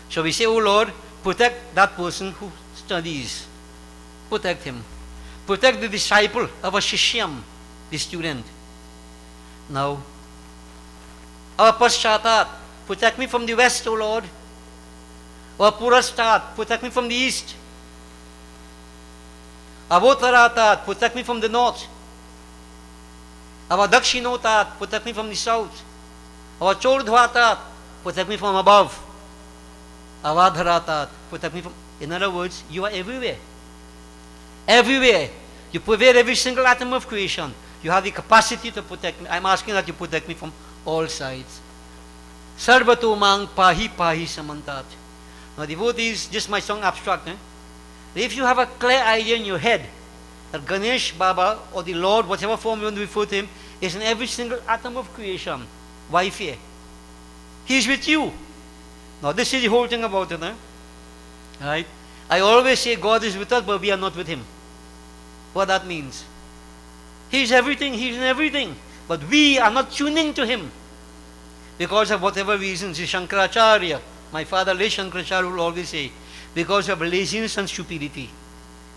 So we say, oh Lord, protect that person who studies. Protect him. Protect the disciple of a Shishyam, the student. Now, our Paschathat, protect me from the west, O Lord. Our Purastat, protect me from the east. Avotaratat, protect me from the north. Our Dakshinotat, protect me from the south. Our Chordhvatat, protect me from above. Our Dharatat, protect me from... In other words, you are everywhere. Everywhere. You pervade every single atom of creation. You have the capacity to protect me. I'm asking that you protect me from all sides. Sarvato mang pahi pahi samantat. Now devotees, this might sound abstract. If you have a clear idea in your head that Ganesh Baba or the Lord, whatever form you want to refer to him, is in every single atom of creation, why fear? He is with you. Now this is the whole thing about it. Right? I always say God is with us, but we are not with him. What that means? He is everything, he is in everything. But we are not tuning to him. Because of whatever reasons. Shankaracharya, my father, late Shankaracharya, will always say, because of laziness and stupidity.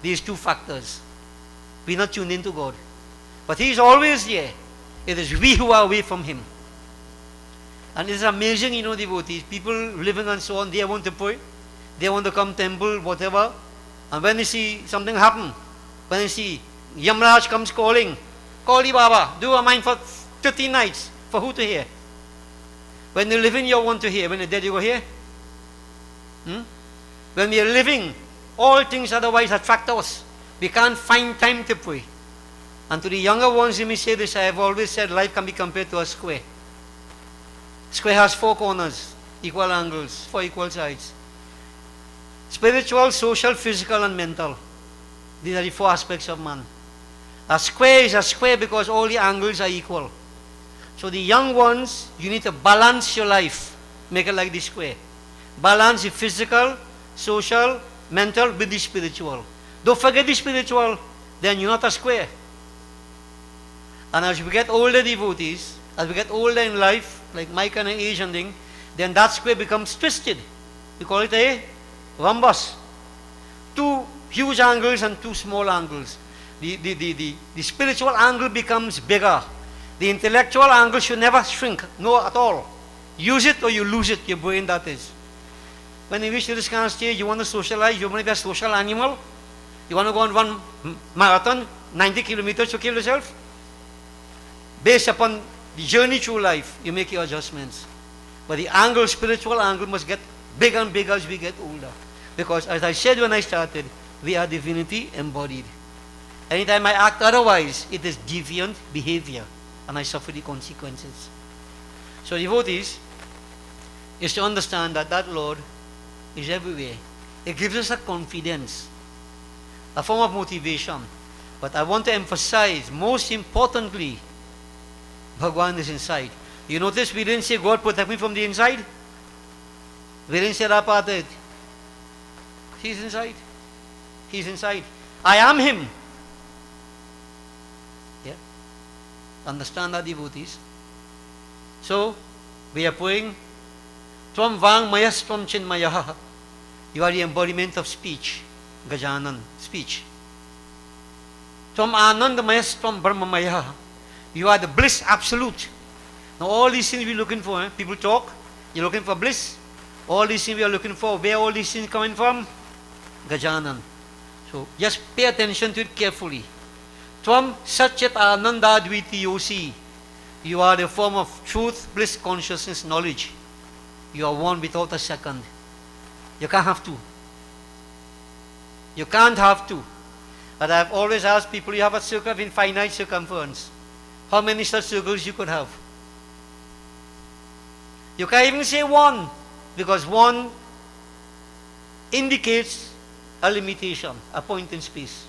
These two factors. We are not tuned into God. But he is always there. It is we who are away from him. And it is amazing, devotees, people living and so on, they want to pray, they want to come temple, whatever. And when they see something happen, when they see Yamraj comes calling, Kali Baba, do a mind for 15 nights. For who to hear? When you live in, you want to hear. When you're dead, you go hear. When we are living, all things otherwise attract us. We can't find time to pray. And to the younger ones, let me say this, I have always said life can be compared to a square. Square has 4 corners, equal angles, 4 equal sides. Spiritual, social, physical, and mental. These are the 4 aspects of man. A square is a square because all the angles are equal. So the young ones, you need to balance your life. Make it like the square. Balance the physical, social, mental with the spiritual. Don't forget the spiritual, then you're not a square. And as we get older devotees, as we get older in life, like my kind of age and thing, then that square becomes twisted. We call it a rhombus. 2 huge angles and 2 small angles. The spiritual angle becomes bigger. The intellectual angle should never shrink, no at all. Use it or you lose it, your brain that is. When you reach to this kind of stage, you want to socialize, you want to be a social animal, you want to go and run marathon, 90 kilometers to kill yourself. Based upon the journey through life, you make your adjustments. But the angle, spiritual angle, must get bigger and bigger as we get older. Because as I said when I started, we are divinity embodied. Anytime I act otherwise, it is deviant behavior, and I suffer the consequences. So devotees is to understand that that Lord is everywhere. It gives us a confidence, a form of motivation. But I want to emphasize, most importantly, Bhagwan is inside. You notice we didn't say, God protect me from the inside. We didn't say that part of it. He's inside. He's inside. I am Him. Yeah. Understand that, devotees. So, we are praying, Tvam Vang Mayas Tvam Chinmayaha. You are the embodiment of speech. Gajanan, speech. Tvam Anand Mayas Tvam Brahmamayaha. You are the bliss absolute. Now all these things we're looking for, people talk, you're looking for bliss. All these things we are looking for, where all these things coming from? Gajanan. So just pay attention to it carefully. Tvam Satchat Ananda Dvitiyosi. You are the form of truth, bliss, consciousness, knowledge. You are one without a second. You can't have two. You can't have two. But I've always asked people, you have a circle of infinite circumference. How many such circles you could have? You can't even say one, because one indicates a limitation, a point in space.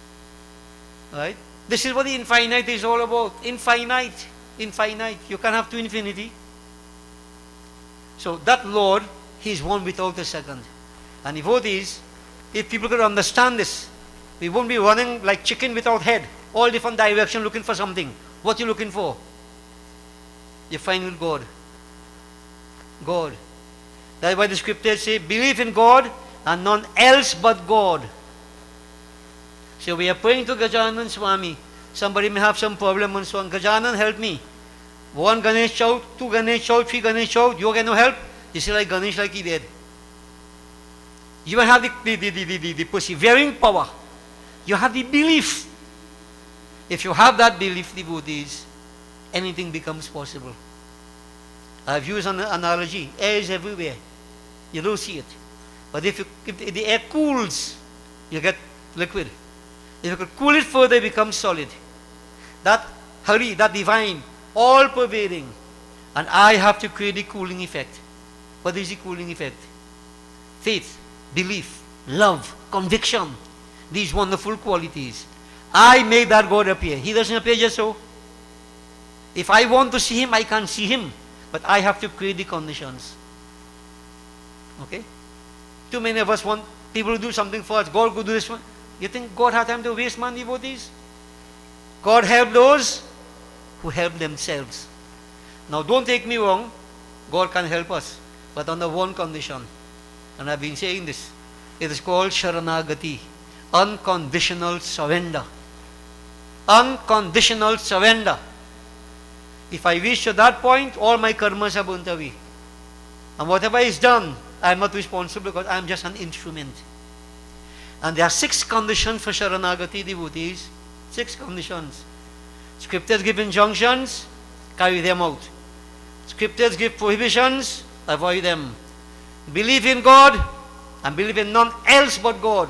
Right? This is what the infinite is all about. Infinite. Infinite. You can't have two infinity. So that Lord, He is one without a second. And devotees, if people could understand this, we won't be running like chicken without head, all different directions looking for something. What you looking for? You find with God. God. That's why the scriptures say, believe in God and none else but God. So we are praying to Gajanan Swami. Somebody may have some problem and so on. Gajanan, help me. 1 Ganesh shout, 2 Ganesh shout, 3 Ganesh shout. You get no help? You say like Ganesh like he did. You have the persevering power. You have the belief. If you have that belief, devotees, anything becomes possible. I've used an analogy. Air is everywhere. You don't see it. But if the air cools, you get liquid. If you could cool it further, it becomes solid. That Hari, that divine, all pervading. And I have to create the cooling effect. What is the cooling effect? Faith, belief, love, conviction. These wonderful qualities. I make that God appear. He doesn't appear just so. If I want to see Him, I can't see Him. But I have to create the conditions. Okay? Too many of us want people to do something for us. God could do this one. You think God had time to waste man, devotees? God helped those who help themselves. Now don't take me wrong. God can help us. But under one condition. And I've been saying this. It is called Sharanagati. Unconditional surrender. Unconditional surrender. If I reach to that point, all my karmas are burnt away. And whatever is done, I am not responsible because I am just an instrument. And there are 6 conditions for Sharanagati, devotees. 6 conditions. Scriptures give injunctions, carry them out. Scriptures give prohibitions, avoid them. Believe in God, and believe in none else but God.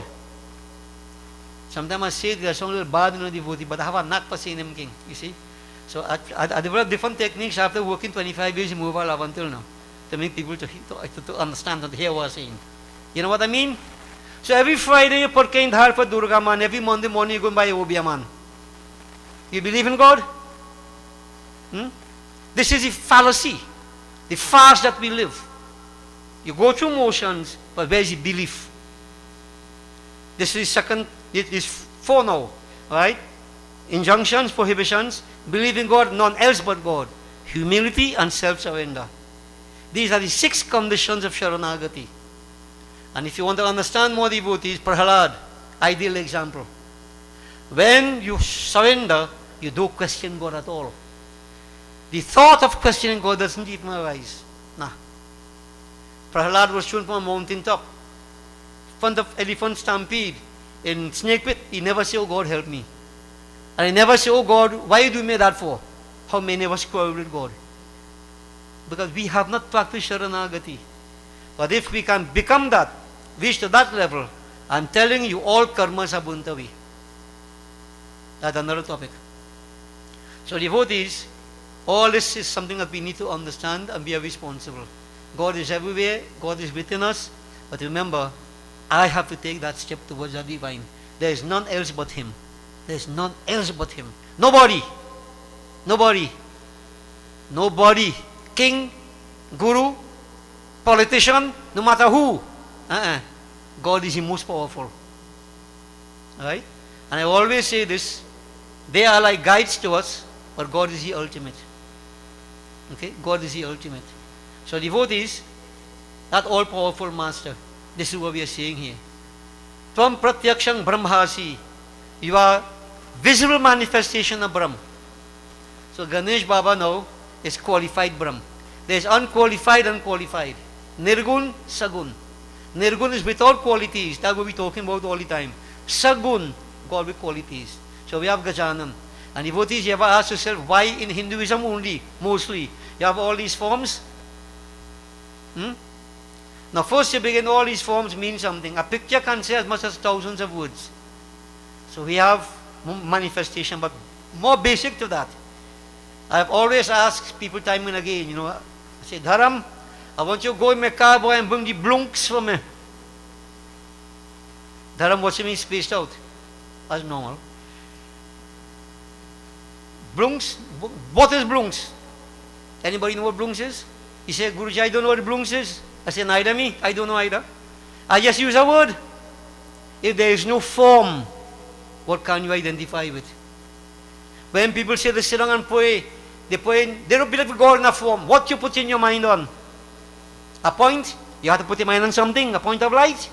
Sometimes I say there's some little bad in a devotee, but I have a knack for saying him king, you see. So I developed different techniques after working 25 years in mobile lab until now, to make people to understand and hear what I'm saying. You know what I mean? So every Friday you put kind heart for Durga man, every Monday morning you go and buy Obia man. You believe in God? This is a fallacy, the fast that we live. You go through motions, but where is the belief? This is second, it is 4 now, right? Injunctions, prohibitions, believe in God, none else but God, humility and self-surrender. These are the 6 conditions of Sharanagati. And if you want to understand more devotees, Prahalad, ideal example. When you surrender, you don't question God at all. The thought of questioning God doesn't even arise. Nah. Prahalad was thrown from a mountain top, in front of elephant stampede, in snake pit. He never said, oh God, help me. And he never said, oh God, why do you make that for? How many of us quarrel with God? Because we have not practiced Sharanagati. But if we can become that, reach to that level, I'm telling you, all karmas are burnt away. That's another topic. So devotees, all this is something that we need to understand and be responsible. God is everywhere, God is within us, but remember, I have to take that step towards the divine. There is none else but Him. There is none else but Him. Nobody. Nobody. Nobody. King, guru, politician, no matter who. God is the most powerful. Right? And I always say this, they are like guides to us, but God is the ultimate. Okay? God is the ultimate. So devotees, that all-powerful master, this is what we are saying here. Tvam pratyaksham brahmasi. You are visible manifestation of Brahm. So Ganesh Baba now is qualified Brahm. There is unqualified, unqualified. Nirgun, Sagun. Nirgun is without qualities. That's what we're talking about all the time. Sagun, God with qualities. So we have Gajanan. And devotees, you ever ask yourself, why in Hinduism only, mostly, you have all these forms? Now first you begin, all these forms mean something. A picture can say as much as thousands of words. So we have manifestation, but more basic to that. I have always asked people time and again, you know, I say, Dharam, I want you to go in my car, boy, and bring the blunks for me. Dharam watching me spaced out. That's normal. Blunks, what is blunks? Anybody know what blunks is? He said, Guruji, I don't know what blunks is. I said, neither me, I don't know either. I just use a word. If there is no form, what can you identify with? When people say they sit down and pray, they don't believe God in a form. What you put in your mind on? A point? You have to put your mind on something, a point of light.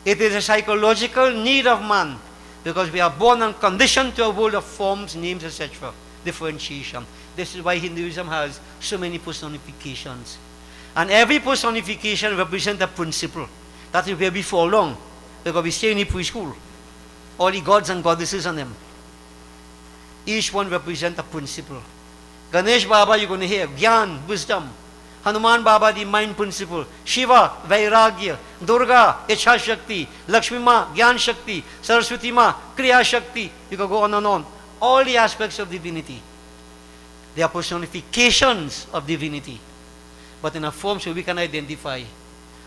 It is a psychological need of man, because we are born and conditioned to a world of forms, names, etc. Differentiation. This is why Hinduism has so many personifications. And every personification represents a principle. That is where we fall down, because we stay in the preschool. All the gods and goddesses on them. Each one represents a principle. Ganesh Baba, you're going to hear Gyan, wisdom. Hanuman Baba, the mind principle. Shiva, Vairagya. Durga, Ichha Shakti. Lakshmi Ma, Gyan Shakti. Saraswati Ma, Kriya Shakti. You can go on and on. All the aspects of divinity. They are personifications of divinity, but in a form so we can identify.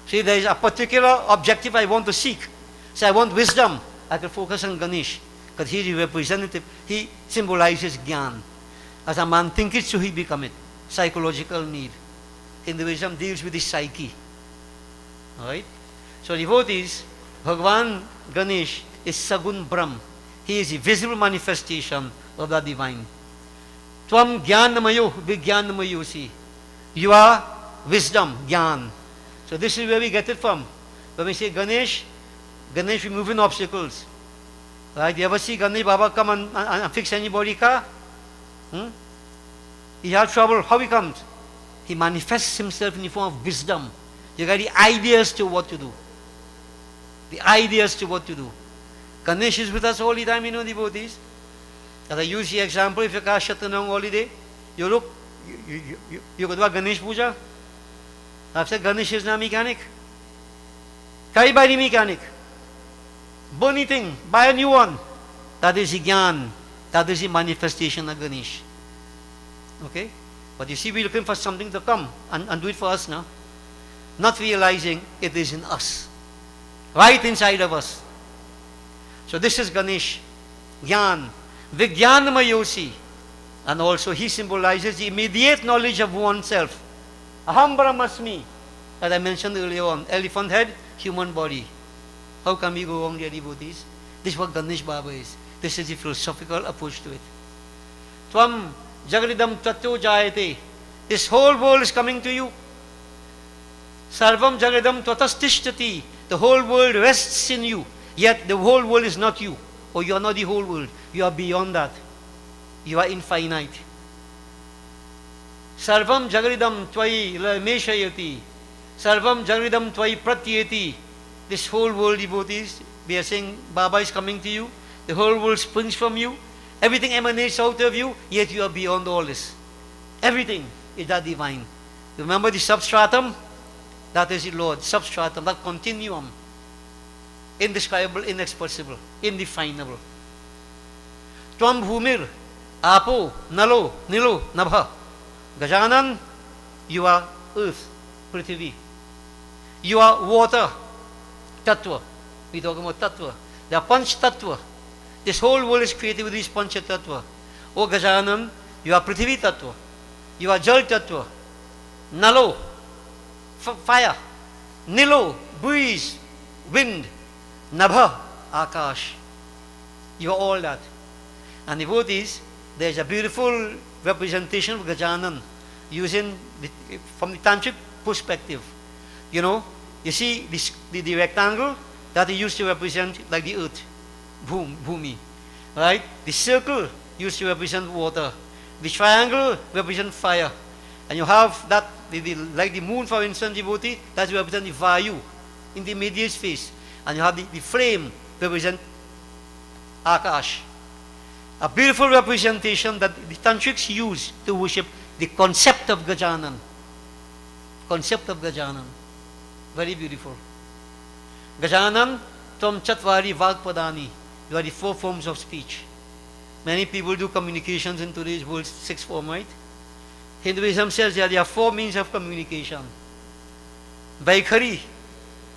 See, there is a particular objective I want to seek. So I want wisdom. I can focus on Ganesh, because he is the representative. He symbolizes Gyan. As a man thinketh, so he becometh. Psychological need. Hinduism deals with the psyche. Alright? So devotees, Bhagavan Ganesh is Sagun Brahm. He is the visible manifestation of the divine. Tvam Jnanamayo Vijnanamayosi. You are wisdom, Jnan. So this is where we get it from. When we say Ganesh, Ganesh removing obstacles. Right? You ever see Ganesh Baba come and fix anybody's car? He had trouble. How he comes? He manifests himself in the form of wisdom. You got the ideas to what to do. The ideas to what to do. Ganesh is with us all the time, you know, devotees. As I use the example, if your car shut down all the day, you look, you go to a Ganesh Puja. I've said Ganesh is not a mechanic. carried by the mechanic. Burn anything, buy a new one. That is the Gyan. That is the manifestation of Ganesh. Okay? But you see, we're looking for something to come and do it for us now. Not realizing it is in us. Right inside of us. So this is Ganesh. Gyan. Vijnanamayosi. And also he symbolizes the immediate knowledge of oneself. Aham Brahmasmi. As I mentioned earlier on. Elephant head, human body. How can we go wrong, dear devotees? This is what Ganesh Baba is. This is the philosophical approach to it. Tvam Jagaridam Tattva Jayate. This whole world is coming to you. Sarvam Jagaridam Tvatastishtati. The whole world rests in you. Yet the whole world is not you. Or you are not the whole world. You are beyond that. You are infinite. Sarvam Jagaridam Tvai Meshayati. Sarvam Jagaridam Tvai Pratyeti. This whole world, devotees, we are saying Baba is coming to you. The whole world springs from you. Everything emanates out of you, yet you are beyond all this. Everything is that divine. Remember the substratum? That is the Lord. Substratum, that continuum. Indescribable, inexpressible, indefinable. Tvam Bhumir, Apo, Nalo, Nilo, Nabha. Gajanan, you are earth, Prithvi. You are water, Tattva. We talk about Tattva. There are Panch Tattva. This whole world is created with these Pancha Tattva. O Gajanan, you are Prithvi Tattva. You are Jal Tattva. Nalo, fire. Nilo, breeze, wind. Nabha, Akash. You are all that. And devotees, there is a beautiful representation of Gajanan using from the tantric perspective. You know, you see this, the rectangle that is used to represent like the earth, Bhumi, right? The circle used to represent water. The triangle represents fire. And you have that, like the moon, for instance, devotee, that represents the Vayu in the immediate space. And you have the flame represent Akash. A beautiful representation that the tantrics use to worship the concept of Gajanan. Concept of Gajanan. Very beautiful. Gajanan, Tvam Chatvari Vagpadani. You are the 4 forms of speech. Many people do communications in today's world, 6 form, right? Hinduism says that there are 4 means of communication. Vaikhari,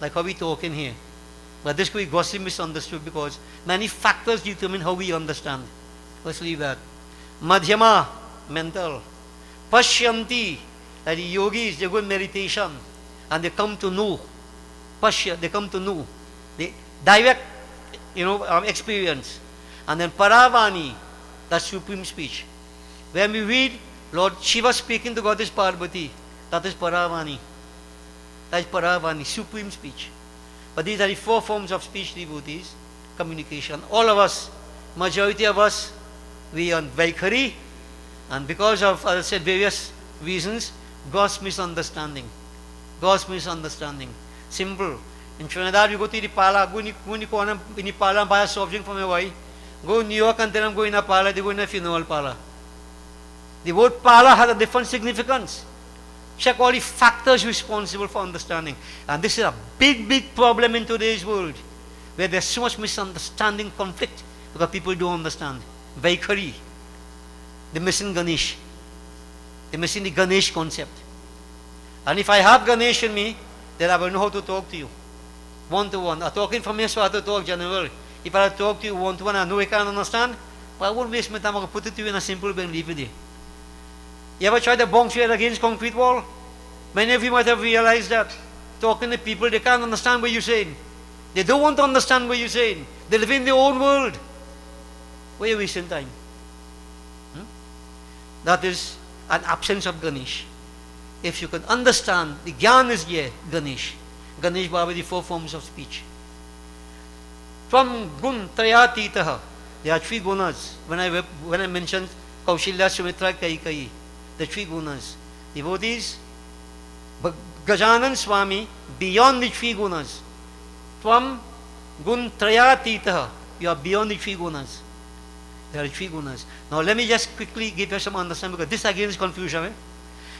like how we talk in here. But this could be grossly misunderstood because many factors determine how we understand. Let's leave that. Madhyama, mental. Pashyanti, like the yogis, they go in meditation and they come to know. Pashya, they come to know. They direct, experience. And then Paravani, that's supreme speech. When we read Lord Shiva speaking to Goddess Parvati, that is Paravani. That is Paravani, supreme speech. But these are the 4 forms of speech, devotees, communication. All of us, majority of us, we are Vaikhari, and because of, as I said, various reasons, gross misunderstanding. Gross misunderstanding. Simple. In Trinidad, you go to the Pala, go in the Pala and buy a soft drink from your wife. Go to New York and tell them go in a Pala, they go in a funeral Pala. The word Pala has a different significance. Check all the factors responsible for understanding. And this is a big, big problem in today's world, where there's so much misunderstanding, conflict, because people don't understand. Vaikhari. They're missing Ganesh. They're missing the Ganesh concept. And if I have Ganesh in me, then I will know how to talk to you. One-to-one. I'm talking from here, so I have to talk general. If I talk to you one-to-one, I know I can't understand, but I won't waste my time. I can put it to you in a simple way and leave it there. You ever tried to bounce your head against concrete wall? Many of you might have realized that. Talking to people, they can't understand what you're saying. They don't want to understand what you're saying. They live in their own world. Why are you wasting time? That is an absence of Ganesh. If you can understand, the Gyan is here, Ganesh. Ganesh Baba, the 4 forms of speech. From Gun Trayatitaha, there are 3 gunas. When I mentioned Kaushilya, Sumitra, Kaikai, the 3 gunas. Devotees, but Gajanan Swami, beyond the 3 gunas. Tvam Gun Trayatitaha, you are beyond the 3 gunas. There are 3 gunas. Now let me just quickly give you some understanding, because this again is confusion. Eh?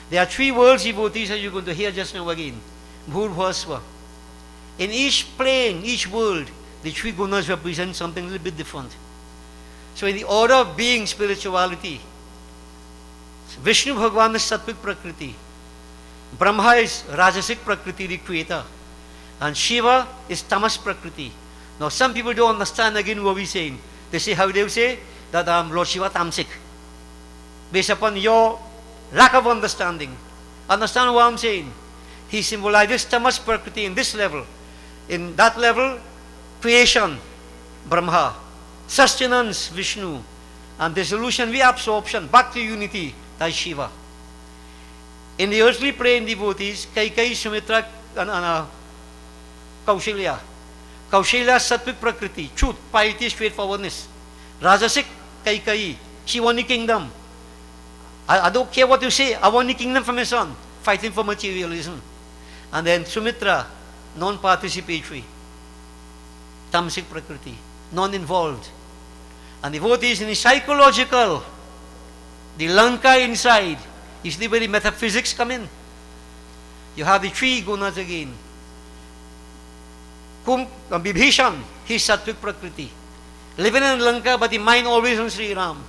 There are 3 words, devotees, that you're going to hear just now again. Bhur Bhasva. In each plane, each world, the three gunas represent something a little bit different. So in the order of being spirituality, Vishnu Bhagavan is Sattvic Prakriti, Brahma is Rajasic Prakriti, the creator, and Shiva is Tamas Prakriti. Now some people don't understand again what we're saying. They say, how they say that Lord Shiva Tamasic. Based upon your lack of understanding. Understand what I'm saying? He symbolizes Tamas Prakriti in this level. In that level, creation, Brahma, sustenance, Vishnu, and dissolution, reabsorption, back to unity, that's Shiva. In the earthly plane, devotees, Kaikai, Sumitra, and Kaushalya. Kaushalya, Sattvic Prakriti, truth, piety, straightforwardness. Rajasic, Kaikai, she won the kingdom. I don't care what you say, I want the kingdom from my son, fighting for materialism. And then Sumitra, non-participatory. Tamasic Prakriti, non-involved. And devotees in the psychological, the Lanka inside, you see where the metaphysics come in. You have the three gunas again. Bibhishan, he's Sattvic Prakriti. Living in Lanka, but the mind always on Sri Ram.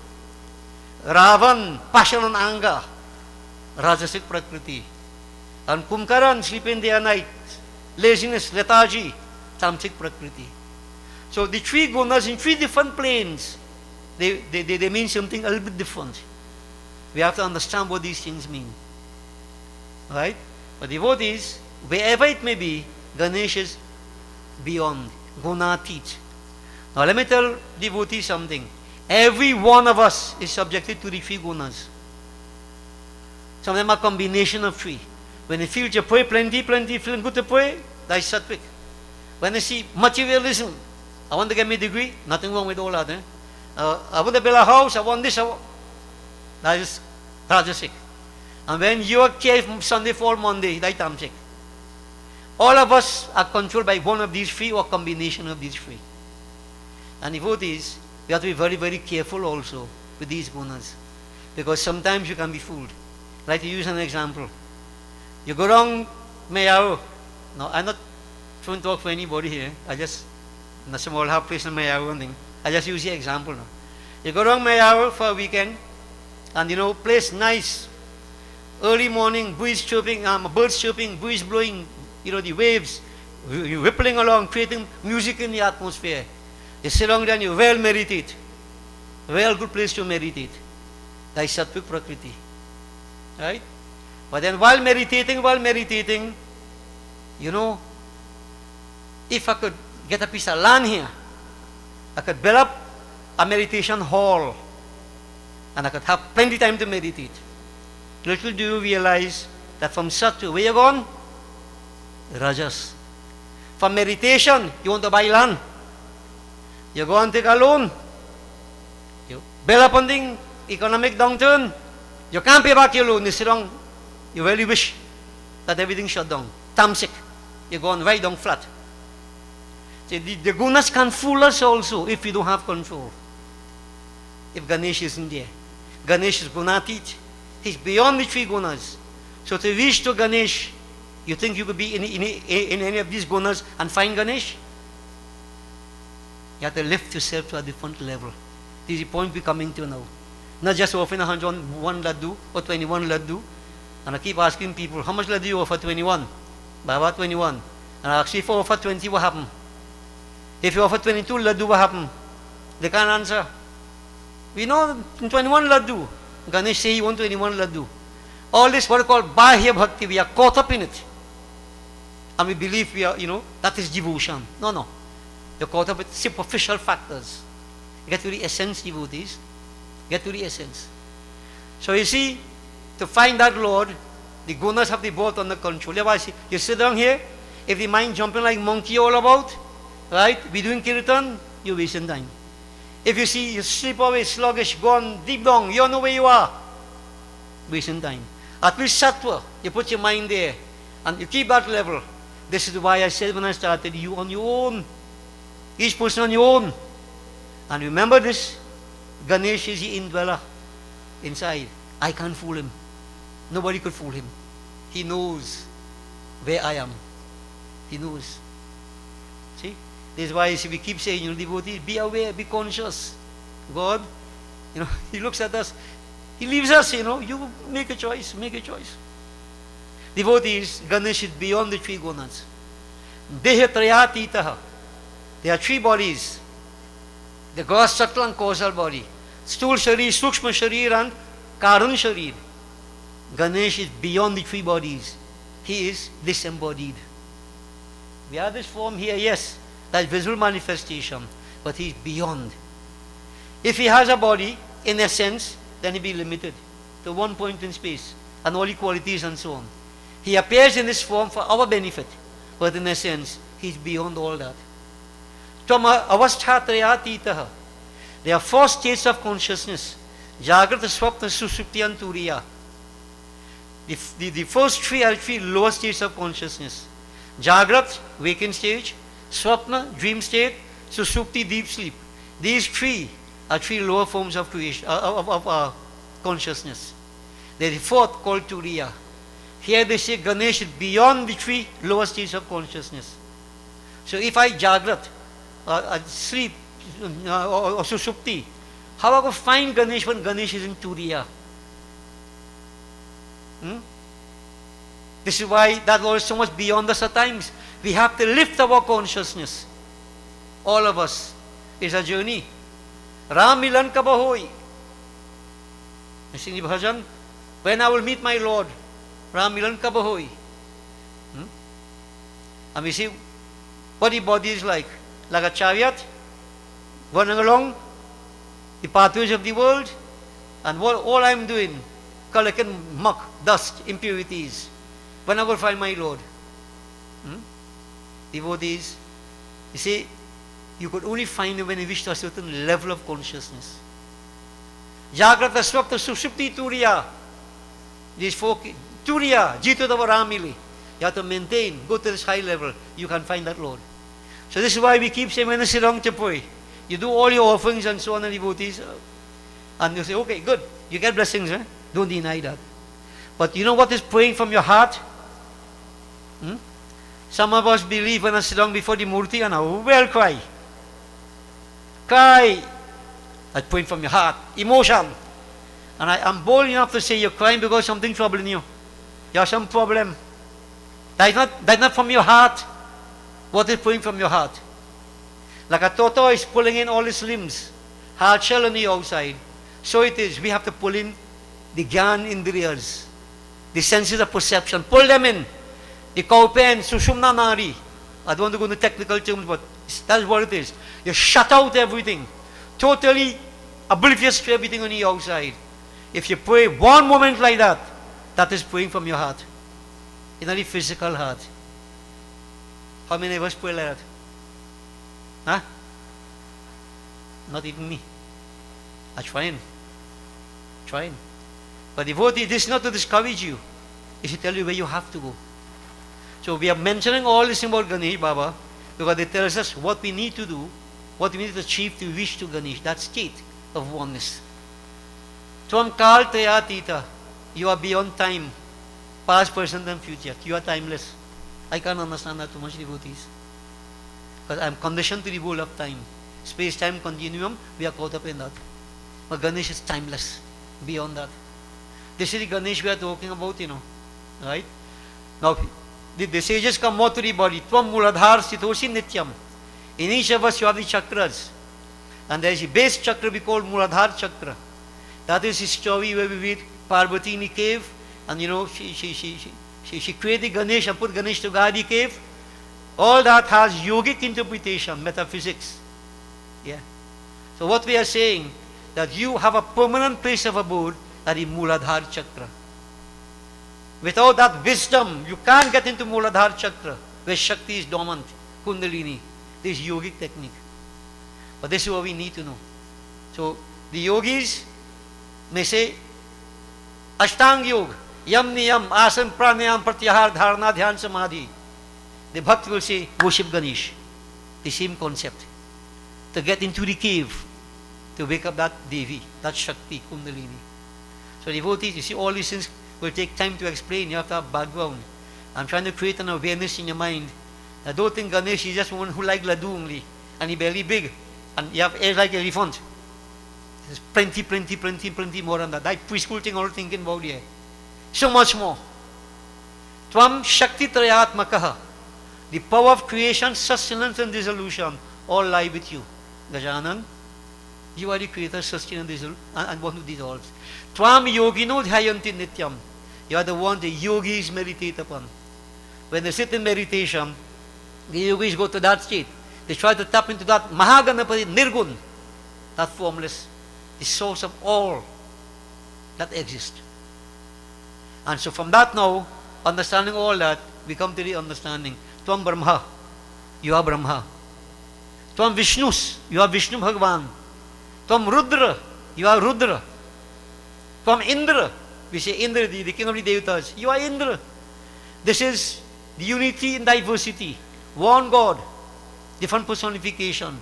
Ravan, passion and anger, Rajasic Prakriti. And Kumkaran, sleeping day and night, laziness, lethargy, Tamasic Prakriti. So the three gunas in three different planes, they mean something a little bit different. We have to understand what these things mean. Right? But devotees, wherever it may be, Ganesh is beyond, gunatit. Now let me tell devotees something. Every one of us is subjected to the three gunas. Some of them are combination of three. When they feel you pray plenty, feeling good to pray, that is Sattvic. When they see materialism, I want to get my degree, nothing wrong with all that. I want to build a house, I want this, that is Rajasic. And when you are care from Sunday for Monday, that is Tamasic. All of us are controlled by one of these three or combination of these three. And devotees, we have to be very, very careful also with these gunas. Because sometimes you can be fooled. Like to use an example. You go down Mayao. No, I'm not trying to talk for anybody here. I just, in a small half place in Mayao thing. I just use the example now. You go down Mayao for a weekend, and you know, place nice. Early morning, breeze chirping, birds chirping, breeze blowing, you know, the waves rippling along, creating music in the atmosphere. You sit down there and you well meditate. Well good place to meditate. That is Sattvic Prakriti. Right? But then while meditating, you know, if I could get a piece of land here, I could build up a meditation hall and I could have plenty of time to meditate. Little do you realize that from Sattva, where you gone? Rajas. For meditation, you want to buy land. You go and take a loan. You build up on the economic downturn. You can't pay back your loan. You sit down. You really wish that everything shut down. Tamasic. You go on right down flat. See, the gunas can fool us also if we don't have control. If Ganesh isn't there. Ganesh is gunatit. He's beyond the three gunas. So to reach to Ganesh, you think you could be in any of these gunas and find Ganesh? You have to lift yourself to a different level. This is the point we're coming to now. Not just offering 101 laddu or 21 laddu. And I keep asking people, how much laddu you offer? 21. Baba 21. And I ask, if you offer 20, what happened? If you offer 22 laddu, what happened? They can't answer. We know 21 laddu. Ganesh say he wants 21 laddu. All this what we call Bahya Bhakti, we are caught up in it. And we believe we are, you know, that is devotion. No. You're caught up with superficial factors. Get to the essence, devotees. Get to the essence. So you see, to find that Lord, the gunas have to be brought under control. You sit down here, if the mind jumping like monkey all about, right, we doing kirtan, you're wasting time. If you see you slip away, sluggish, gone deep down, you don't know where you are, wasting time. At least sattva, you put your mind there, and you keep that level. This is why I said when I started, you on your own. Each person on your own. And remember this, Ganesh is the indweller inside. I can't fool him. Nobody could fool him. He knows where I am. He knows. This is why we keep saying, devotees, be aware, be conscious. God, He looks at us. He leaves us, you make a choice, make a choice. Devotees, Ganesh is beyond the three gunas. Deha trayatitaha. There are three bodies. The gross, subtle and causal body. Sthul Sharir, Sukshma Sharir and Karan Sharir. Ganesh is beyond the three bodies. He is disembodied. We have this form here, yes, that visual manifestation, but he is beyond. If he has a body, in essence, then he be limited to one point in space and all equalities and so on. He appears in this form for our benefit, but in essence, he is beyond all that. Tama avasthatrayatitaha. There are four states of consciousness: Jagrata, Swapna, Susupti and Turiya. The first three are three lower states of consciousness. Jagrat, waking stage; Swapna, dream state; Susupti, deep sleep. These three are three lower forms of creation, of consciousness. There is the fourth called Turiya. Here they say Ganesh is beyond the three lower states of consciousness. So if I Jagrat, sleep, or Susupti, how I go find Ganesh when Ganesh is in Turiya? This is why that Lord is so much beyond us at times. We have to lift our consciousness. All of us. It's a journey. Ram milan ka bahoy. I sing the bhajan. When I will meet my Lord, Ram milan ka bahoy. And we see what the body is like a chariot running along the pathways of the world, and all I'm doing, collecting muck, dust, impurities. When I will find my Lord. Devotees, you see, you could only find him when you reach to a certain level of consciousness. Jagrata, Swapna, Susupti, Turiya. These four, Turiya, Jito Davaramili. You have to maintain, go to this high level, you can find that Lord. So this is why we keep saying when you sit down to pray, you do all your offerings and so on, and devotees, and you say, okay, good, you get blessings, don't deny that. But you know what is praying from your heart? Some of us believe when I sit down before the Murti and I will cry. Cry. That's praying from your heart. Emotion. And I'm bold enough to say you're crying because something troubling you. You have some problem. That's not from your heart. What is praying from your heart? Like a tortoise pulling in all its limbs. Hard shell on the outside. So it is. We have to pull in the Gyan Indriyas. The senses of perception. Pull them in. The Kaupen, Sushumna Nari. I don't want to go into technical terms, but that's what it is. You shut out everything. Totally oblivious to everything on the outside. If you pray one moment like that, that is praying from your heart. It's not the physical heart. How many of us pray like that? Huh? Not even me. I'm trying. Trying. But devotee, this is not to discourage you. It's to tell you where you have to go. So we are mentioning all this about Ganesh Baba because it tells us what we need to do, what we need to achieve to reach to Ganesh, that state of oneness. Tvam kal trayatita. You are beyond time, past, present and future. You are timeless. I can't understand that too much, devotees. Because I am conditioned to the rule of time. Space-time continuum, we are caught up in that. But Ganesh is timeless, beyond that. This is the Ganesh we are talking about, right? Now, the sages come more to the body. Tvam muladhar sitosi nityam. In each of us you have the chakras. And there is a base chakra we call Muladhar chakra. That is the story where we read Parvati in the cave. And she created Ganesh and put Ganesh to guard the cave. All that has yogic interpretation, metaphysics. Yeah. So what we are saying, that you have a permanent place of abode at the Muladhar chakra. Without that wisdom, you can't get into Muladhar chakra, where Shakti is dormant, Kundalini. This is yogic technique. But this is what we need to know. So, the yogis may say, Ashtang Yoga, Yam Niyam, Asan Pranayam, Pratyahar, Dharana, Dhyan, Samadhi. The Bhakt will say, worship Ganesh. The same concept. To get into the cave, to wake up that Devi, that Shakti, Kundalini. So devotees, you see, all these things will take time to explain. You have to have background. I'm trying to create an awareness in your mind I don't think Ganesh is just one who like laddu only, and he belly big, and you have ears like elephant. There's plenty more than that. That preschool thing all thinking about here. So much more. Tvam Shakti Trayatmakaha. The power of creation, sustenance and dissolution all lie with you. Gajanan, you are the creator, sustainer, and one who dissolves. Tvam Yogino Dhyayanti Nityam. You are the one the yogis meditate upon. When they sit in meditation, the yogis go to that state. They try to tap into that Mahaganapati Nirgun, that formless, the source of all that exists. And so from that now, understanding all that, we come to the understanding. Tvam Brahma, you are Brahma. Tvam Vishnus, you are Vishnu Bhagavan. Tvam Rudra, you are Rudra. Tvam Indra, we say Indra, the king of the Devatas, you are Indra. This is the unity in diversity. One God, different personification.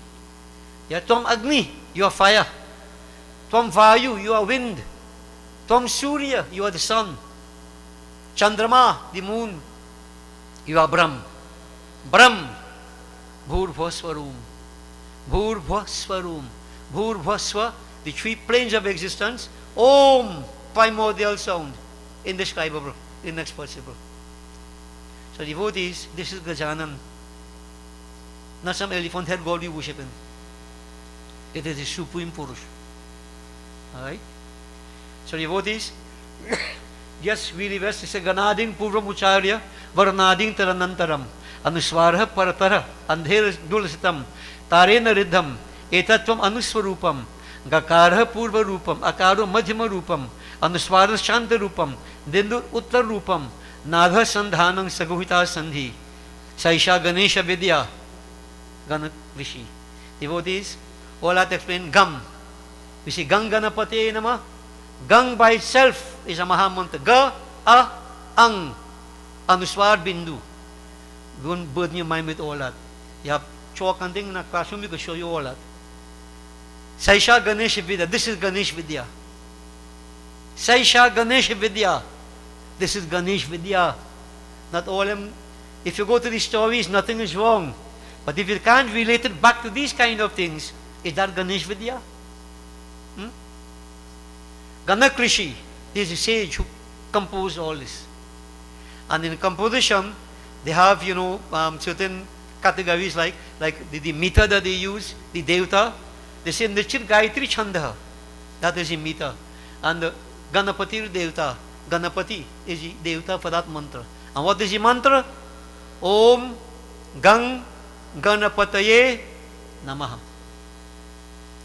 Yeah, Tvam Agni, you are fire. Tvam Vayu, you are wind. Tvam Surya, you are the sun. Chandrama, the moon, you are Brahm. Brahm, Bhurbhva Swarum. Bhurbhva Swarum. Bhurbhva Swa, the three planes of existence. Om, primordial sound, indescribable, inexpressible. So devotees, this is Gajanan. Not some elephant head god you worshiping. It is the Supreme Purush. Alright? So devotees, yes, we reverse this Ganading Purvam Ucharya, Varnading Taranantaram, Anuswarha Paratara, Andher Dulasitam, Tarena Riddham, Etatvam Anuswarupam, Gakarha Purva Rupam, Akaro Madhyama Rupam, Anuswara Shanta Rupam, Dindu Uttar Rupam, Nadha Sandhanam Saguhita Sandhi, Saisha Ganesha Vidya, Ganak Rishi. Devotees, all that explain Gam. We see Gang Ganapate Nama. Gang by itself is a Mahamantra. Ga, A, Ang, Anuswar Bindu. Don't burden your mind with all that. You have chalk and thing in a classroom, we can show you all that. Saisha Ganesh Vidya. This is Ganesh Vidya. Saisha Ganesh Vidya. This is Ganesh Vidya. Not all them. If you go to the stories, nothing is wrong. But if you can't relate it back to these kind of things, is that Ganesh Vidya? Ganak Rishi is a sage who composed all this. And in composition, they have, certain categories like the meter that they use, the Devta. They say Nichit Gayatri Chanda. That is in meter. And the Ganapati Devta. Ganapati is the Devta for that mantra. And what is the mantra? Om Gang Ganapataye Namaha.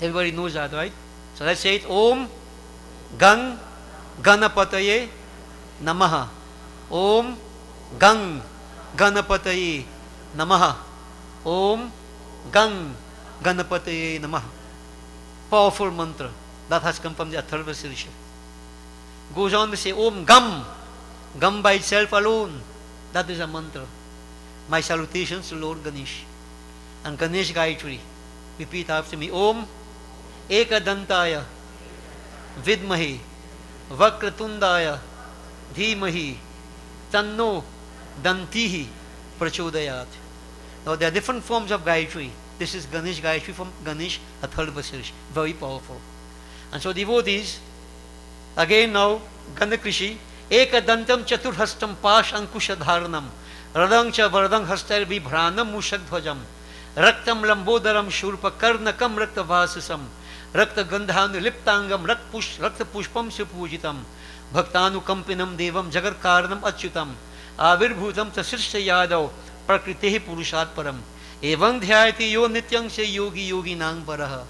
Everybody knows that, right? So let's say it. Om Gang Ganapataye Namaha. Om Gang Ganapataye Namaha. Om Gang Ganapataye Namaha. Powerful mantra that has come from the Atharva Sirisha. Goes on to say Om Gam. Gam by itself alone. That is a mantra. My salutations to Lord Ganesh. And Ganesh Gayatri. Repeat after me. Om Ekadantaya Vidmahi Vakratundaya Dhimahi Tanno Dantihi Prachodayat. Now there are different forms of Gayatri. This is Ganesh Gayatri from Ganesh Atharva Sirish. Very powerful. And so devotees, again now Ganakrishi Ekadantam Chaturhastam Pash Ankushadharanam Radang Cha Vardang Hastar Vibhranam Mushadhvajam Raktam Lambodaram Shurpa Karnakam Raktavasasam Rakta Gandhanu Liptangam Rakta Pushpam Supujitam Bhaktanu Kampinam Devam Jagarkaranam Achyutam Avirbhutam Tasrisha Yadav Prakritehi Purushat Param Evan Dhyayati Yo Nityang Se Yogi Yogi Nang Paraha.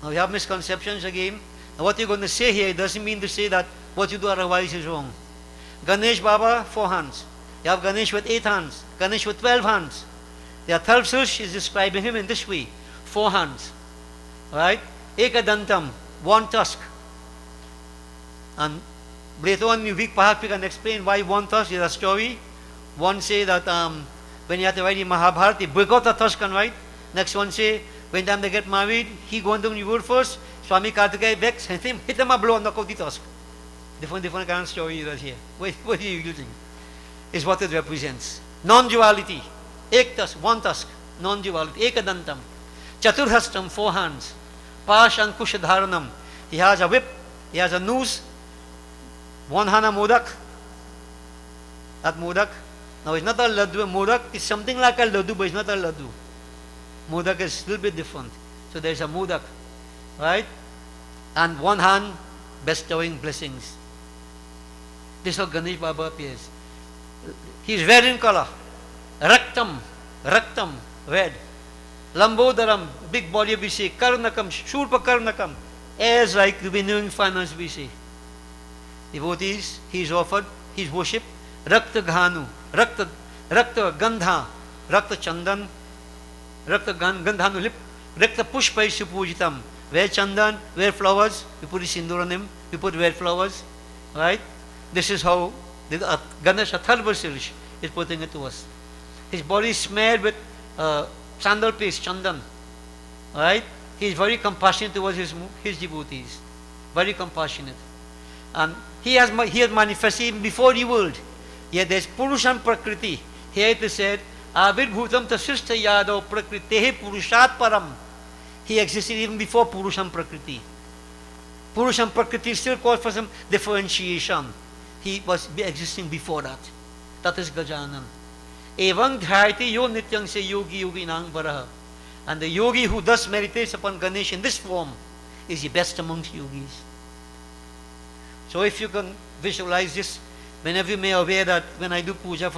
Now we have misconceptions again. Now what you're going to say here doesn't mean to say that what you do otherwise is wrong. Ganesh Baba, 4 hands. You have Ganesh with 8 hands. Ganesh with 12 hands. The Atharva is describing him in this way. 4 hands. Right? Ekadantam, 1 tusk. And later on in the week, perhaps we can explain why 1 tusk is a story. One say that when you have to write the Mahabharata, they break out the tusk and write. Next one say, when time they get married, he go on down the word first, Swami Kartikeya vex, and hit him a blow and knock out the tusk. Different kind of story that here. What are you using? Is what it represents. Non-duality. Ek tusk, one tusk, non-duality. Ekadantam. Chaturhastam, 4 hands. Pash Ankusha Dharanam. He has a whip, he has a noose, one hand a modak. That modak. Now it's not a laddu. Modak is something like a laddu, but it's not a laddu. Modak is a little bit different. So there's a modak, right? And one hand bestowing blessings. This is how Ganesh Baba appears. He is red in color. Raktam, red. Lambodaram, big body we say. Karnakam, Shurpa Karnakam. As like the renewing finance we say. Devotees, he is offered, he is worshipped. Rakta Ghanu, Rakta Gandha, Rakta Chandan, Rakta Gandhanu lip, Rakta Pushpai Supujitam. Where Chandan, where flowers, we put Sinduranim, we put red flowers, right? This is how the Ganesh Atharva Sirish is putting it to us. His body is smeared with sandal paste, Chandan, right? He is very compassionate towards his devotees, very compassionate. And he has manifested even before the world. Yet there is Purusham Prakriti. Here it is said, Avirbhutam tasishta yadav prakritehe purushat param. He existed even before Purusham Prakriti. Purusham Prakriti still calls for some differentiation. He was existing before that. That is Gajanan. Evang dhyayati yo nityang se yogi nang varaha. And the yogi who thus meditates upon Ganesh in this form is the best amongst yogis. So if you can visualize this, whenever you may aware that when I do puja,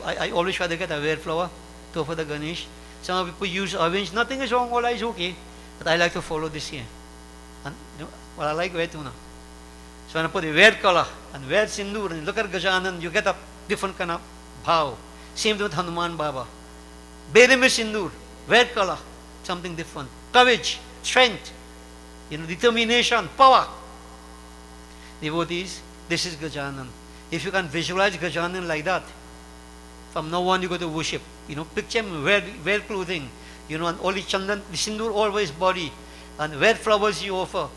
I always try to get a red flower to offer the Ganesh. Some people use orange. Nothing is wrong, all is okay. But I like to follow this here. And well, I like red too now. So when I put the red color and red sindoor and look at Gajanan, you get a different kind of bhav. Same with Hanuman Baba. Bedame sindoor, red color, something different. Courage, strength, determination, power. Devotees, this is Gajanan. If you can visualize Gajanan like that, from now on you go to worship. Picture him, wear clothing, and only Chandan, the sindoor all over his body, and red flowers you offer.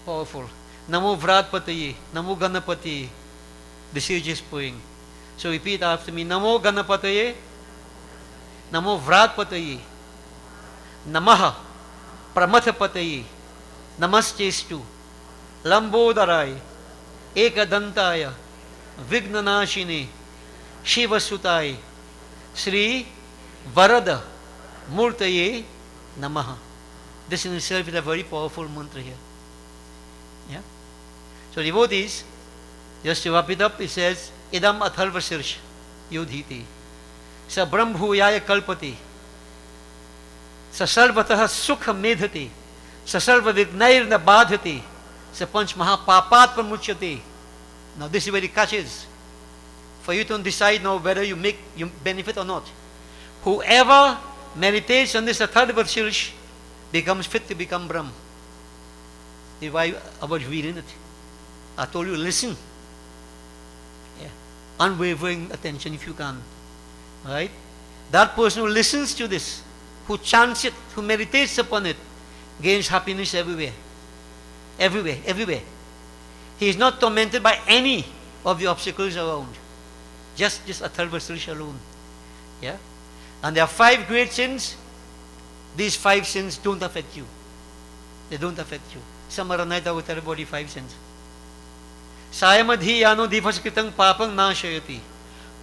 Powerful. Namo Vratpataye, Namo Ganapati. The sage is praying. So repeat after me. Namo Ganapataye, Namo Vratpataye, Namaha Pramathapataye, Namastestu, Lambodarai, Ekadantaya, Vignanashini, Shivasutai, Sri Varada Murtaye Namaha. This in itself is a very powerful mantra here. Yeah? So devotees, just to wrap it up, it says, Idam Atharva Sirsh Yudhiti Sa Brahmbhuyaya Kalpati Sa Sarvatah Sukha Medhati Sa Sarva Vignairna Badhati Sa Panch Mahapapat Pramuchyati. Now this is where it catches. For you to decide now whether you benefit or not. Whoever meditates on this Atharva Sirsh becomes fit to become Brahm. This is why I was reading it. I told you, listen. Yeah. Unwavering attention if you can. Right? That person who listens to this, who chants it, who meditates upon it, gains happiness everywhere. Everywhere. He is not tormented by any of the obstacles around. Just Atharva Sirsh alone. Yeah? And there are 5 great sins. These 5 sins don't affect you. They don't affect you. Samaranayta Uttara body 5 sins. Sayamadhi yano divhaskritang papang nashayati.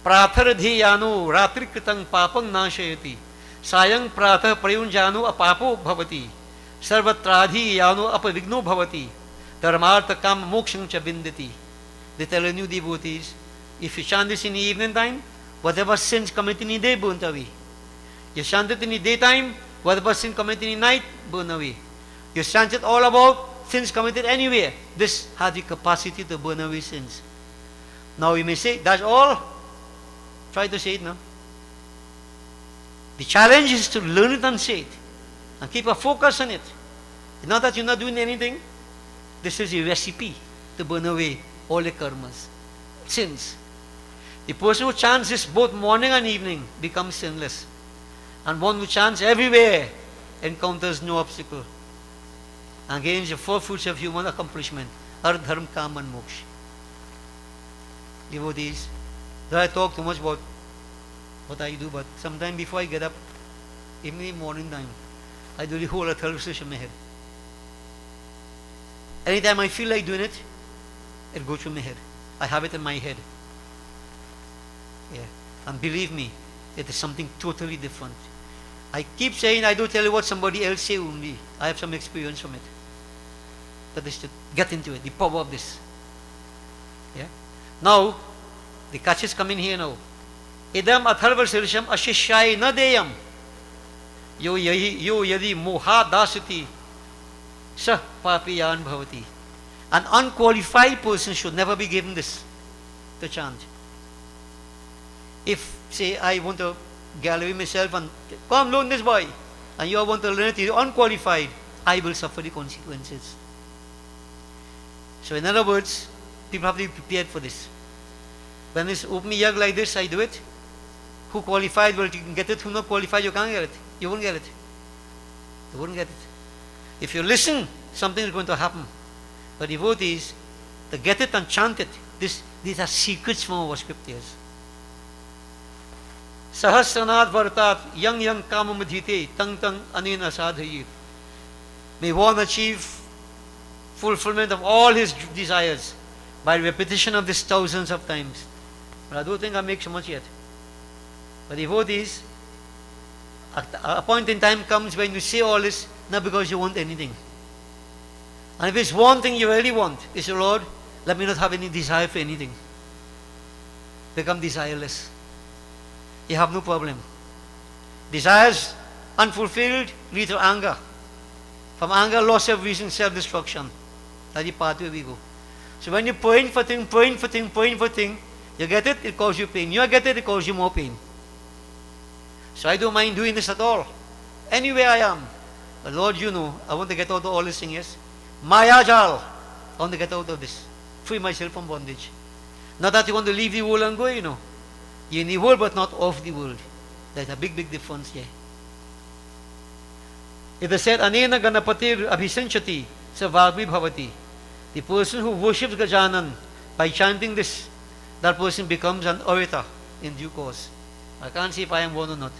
Pratharadhi yano ratrikritang papang nashayati. Sayang pratha prayunjano apapo bhavati. Sarvatradhi yano apavigno bhavati. Dharmartha kam mokshang cha bindati. They tell new devotees, if you chant this in the evening time, whatever sins committed in the day, burnt away. You chant it in the daytime, whatever sin committed in the night, burn away. You chant it all about sins committed anywhere. This has the capacity to burn away sins. Now you may say, that's all. Try to say it now. The challenge is to learn it and say it. And keep a focus on it. It's not that you're not doing anything. This is a recipe to burn away all the karmas, sins. The person who chants this both morning and evening becomes sinless. And one who chants everywhere encounters no obstacle. And gains the 4 fruits of human accomplishment. Arth, Dharma, Kam and Moksha. Devotees, That I talk too much about what I do, but sometime before I get up, even in the morning time, I do the whole Athal Sirish in my head. Anytime I feel like doing it, it goes through my head. I have it in my head. Yeah. And believe me, it is something totally different. I keep saying I don't tell you what somebody else say only. I have some experience from it. That is to get into it, the power of this. Yeah. Now, the catch is coming here now. Idam atharva sirisham ashishai na deyam. Yo yadi moha dasati sah papiyan bhavati. An unqualified person should never be given this to chant. If, say, I want to gallery myself and come learn this boy, and you want to learn it, you're unqualified, I will suffer the consequences. So in other words, people have to be prepared for this. When it's open yag like this, I do it. Who qualified, well, you can get it. Who not qualified, you can't get it. You won't get it. You won't get it. If you listen, something is going to happen. But the vote is to get it and chant it. These are secrets from our scriptures. Sahasranat vartat yang kamamadhite tang anena sadhayir. May one achieve fulfillment of all his desires by repetition of this thousands of times. But I don't think I make so much yet. But the vote is, a point in time comes when you say all this, not because you want anything. And if it's one thing you really want, is, Lord, let me not have any desire for anything. Become desireless. You have no problem. Desires unfulfilled lead to anger. From anger, loss of reason, self-destruction. That's the pathway we go. So when you're praying for thing, you get it, it causes you pain. You get it, it causes you more pain. So I don't mind doing this at all. Anywhere I am. But Lord, you know, I want to get out of all these things, yes? Maya Jal. I want to get out of this. Free myself from bondage. Not that you want to leave the world and go, you know. You're in the world but not of the world. There's a big, big difference here. It is said, Anena Ganapatir Abhisanchati Savagvi Bhavati. The person who worships Gajanan by chanting this, that person becomes an orator in due course. I can't see if I am one or not.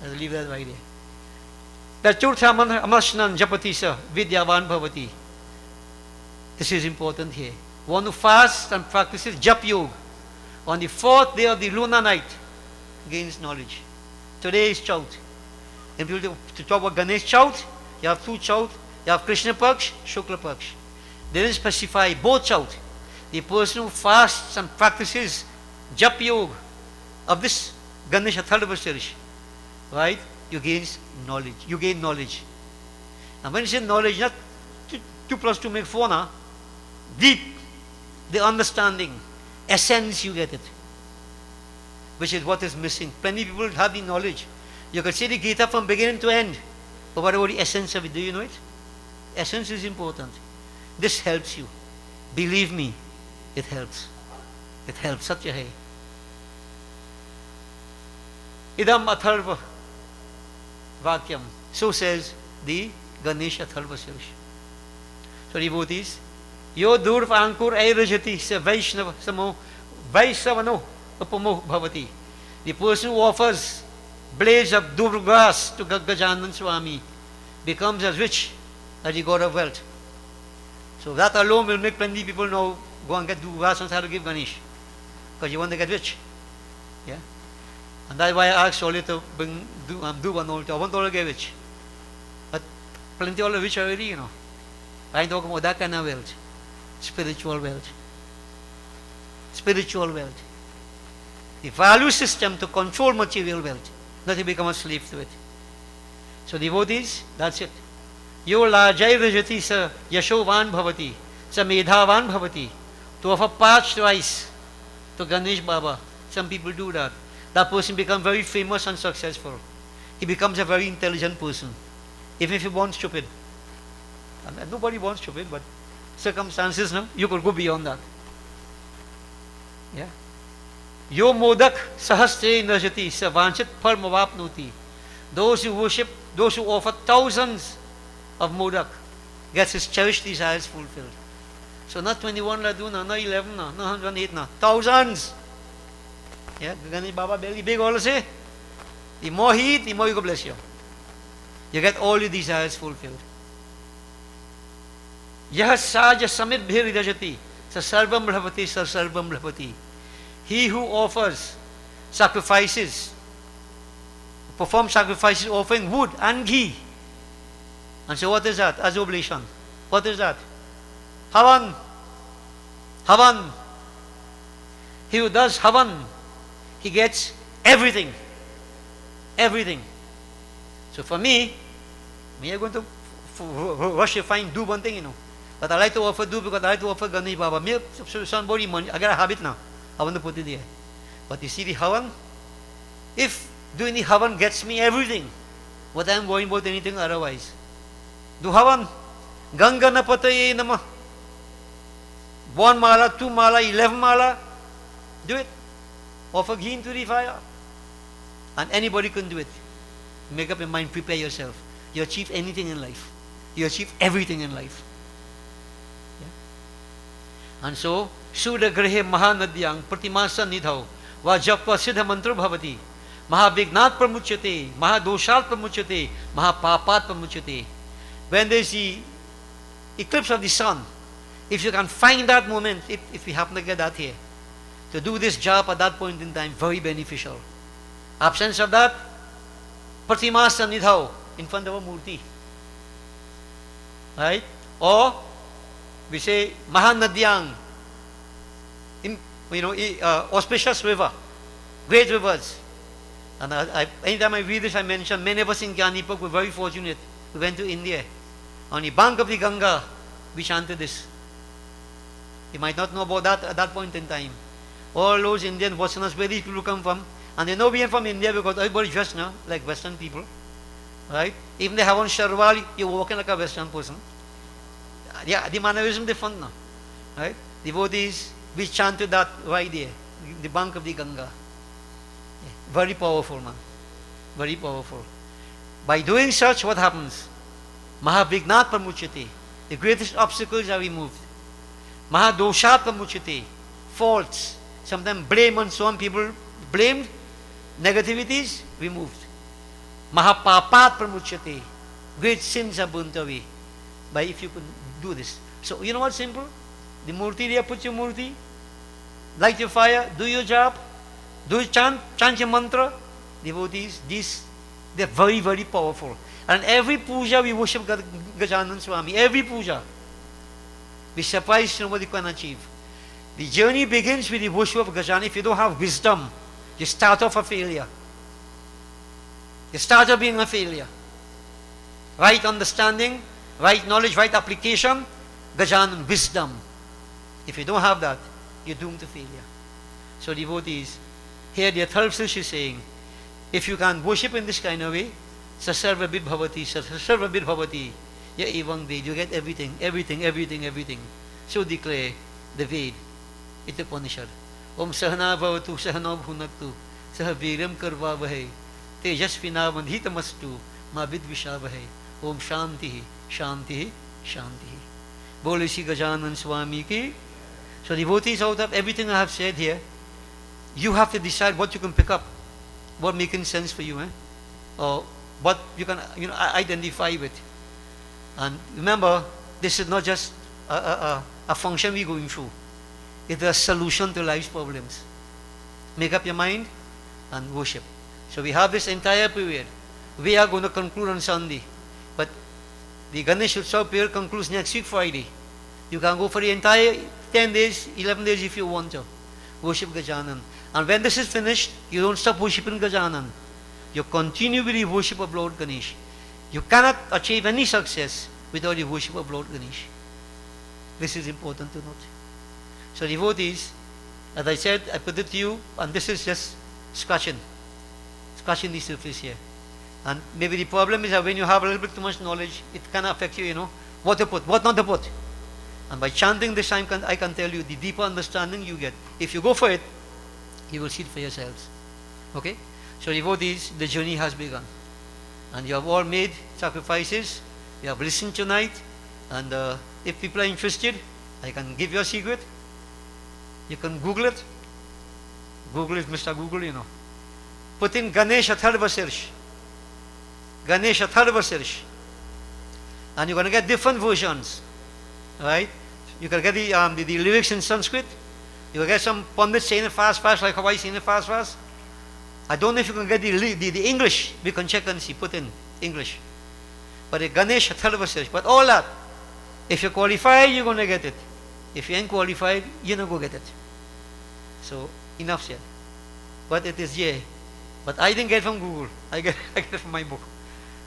I'll leave that right there. Tachurtha Amashnan Japatisa Vidyavan Bhavati. This is important here. One who fasts and practices Jap Yoga on the 4th day of the lunar night gains knowledge. Today is Chaut. And people to talk about Ganesh Chaut, you have 2 Chaut. You have Krishna Paksh, Shukla Paksh. They didn't specify both Chaut. The person who fasts and practices Jap Yoga of this Ganesh Atharva, right? You gain knowledge. You gain knowledge. And when you say knowledge, not 2 plus 2 make 4 now. Deep, the understanding, essence, you get it. Which is what is missing. Plenty of people have the knowledge. You can say the Gita from beginning to end. But what about the essence of it? Do you know it? Essence is important. This helps you. Believe me, it helps. It helps. Satyahai. Idam Atharva Vakyam. So says the Ganesh Atharva Sirish. So devotees, Yo Durv Ankur Airajati Se Vaishnava Samo Vaisavano Upamo Bhavati. The person who offers blades of Durvas to Gajanan Swami becomes as rich as the god of wealth. So that alone will make plenty of people know, go and get Durvas and how to give Ganesh. Because you want to get rich. Yeah? And that's why I asked Oli to bring Duvan altar. I want all to get rich. But plenty all the rich already, you know. I ain't talking about that kind of wealth. Spiritual wealth. Spiritual wealth. The value system to control material wealth, not to become a slave to it. So devotees, that's it. Yo lajai rajati sa yashovan bhavati, sa medhavan bhavati. To offer parched rice to Ganesh Baba. Some people do that. That person becomes very famous and successful. He becomes a very intelligent person. Even if he born stupid. And nobody born stupid, but circumstances, no? You could go beyond that. Yeah. Yo modak sahastre najati savanchit parmavapnuti. Those who worship, those who offer thousands of modak gets his cherished desires fulfilled. So not 21 laduna, not 11, not 108, thousands. Yeah, Ganesh Baba belly big also. The more he eat, the more you go bless you. You get all your desires fulfilled. Yah saja samit bhir idajati, sa sarvam bhavati, sa sarvam bhavati. He who offers sacrifices, performs sacrifices offering wood and ghee. And so what is that? As oblation. What is that? Havan. Havan. He who does havan, he gets everything. Everything. So for me I'm going to rush and find do one thing, But I like to offer do because I like to offer Ganesh Baba. Me, somebody money, I got a habit now. I want to put it there. But you see the havan, if doing the havan gets me everything, what I'm worrying about anything otherwise. Do havan. Ganga na pataye nama. 1 mala, 2 mala, 11 mala. Do it. Offer ghee into the fire. And anybody can do it. Make up your mind, prepare yourself. You achieve anything in life. You achieve everything in life. Yeah? And so, Sudha Grahe Mahanadyang Pratimasa Nidhau Vajapva Siddha Mantra Bhavati Mahavignat Pramuchyate Mahadoshal Pramuchyate Mahapapat Pramuchyate. When there is the eclipse of the sun, if you can find that moment, if we happen to get that here, to do this job at that point in time, very beneficial. Absence of that, Pratimasa Nidhau, in front of a murti. Right? Or, we say, Mahanadyang, auspicious river, great rivers. And anytime I read this, I mention many of us in Gyanipak were very fortunate. We went to India. On the bank of the Ganga, we chanted this. You might not know about that at that point in time. All those Indian Vasanas, where these people come from, and they know we are from India because everybody dressed now like Western people. Right? Even they have on sharwal, you're walking like a Western person. Yeah, the mannerism different now. Right? Devotees, we chanted that right there, the bank of the Ganga. Yeah. Very powerful, man. Very powerful. By doing such, what happens? Mahavignat Pramuchyate. The greatest obstacles are removed. Mahadoshat Pramuchyate. Faults. Sometimes blame on some people blamed. Negativities removed. Mahapapat Pramuchyate. Great sins are burnt away. By if you could do this. So, you know what's simple? The murti there, put your murti, light your fire, do your job, do your chant your mantra. Devotees, they're very, very powerful. And every puja we worship Gajanan Swami. Every puja. We surprise what you can achieve. The journey begins with the worship of Gajanan. If you don't have wisdom, you start off a failure. You start off being a failure. Right understanding, right knowledge, right application, Gajanan, wisdom. If you don't have that, you're doomed to failure. So devotees, here the third Sish is saying, if you can worship in this kind of way, Sasarva Bid Bhavati, Sasarva Bid Bhavati, Ya Evang Ved, you get everything, everything, everything, everything. So declare the Ved, ito Upanishad. Om Sahana Bhavatu, Sahana Bhunaktu, Sahaviram Karva Vahe, Tejasvina Vandhitamastu, Ma Vidvisha Vahe, Om Shantihi, Shantihi, Shantihi. Bole Shri Gajanan Swami ki. So devotees, out of everything I have said here, you have to decide what you can pick up, what making sense for you, or what you can identify with. And remember, this is not just a function we're going through. It's a solution to life's problems. Make up your mind and worship. So we have this entire period. We are going to conclude on Sunday. But the Ganesh Utsav period concludes next week, Friday. You can go for the entire 10 days, 11 days if you want to. Worship Gajanan. And when this is finished, you don't stop worshipping Gajanan. You continue with the worship of Lord Ganesh. You cannot achieve any success without the worship of Lord Ganesh. This is important to note. So devotees, as I said, I put it to you, and this is just scratching the surface here. And maybe the problem is that when you have a little bit too much knowledge, it can affect you, what to put, what not to put. And by chanting this, I can tell you the deeper understanding you get. If you go for it, you will see it for yourselves. Okay? So devotees, the journey has begun. And you have all made sacrifices. You have listened tonight. And if people are interested, I can give you a secret. You can Google it. Google is Mr. Google, you know. Put in Ganesh Atharva search. Ganesh Atharva search. And you're going to get different versions. Right? You can get the lyrics in Sanskrit. You can get some pundits saying it fast, like how I saying it fast. I don't know if you can get the English. We can check and see. Put in English. But the Ganesh Atharva search. But all that, if you're qualified, you're going to get it. If you ain't qualified, you're not going to get it. So, enough said. But it is yeah. But I didn't get it from Google. I get it from my book.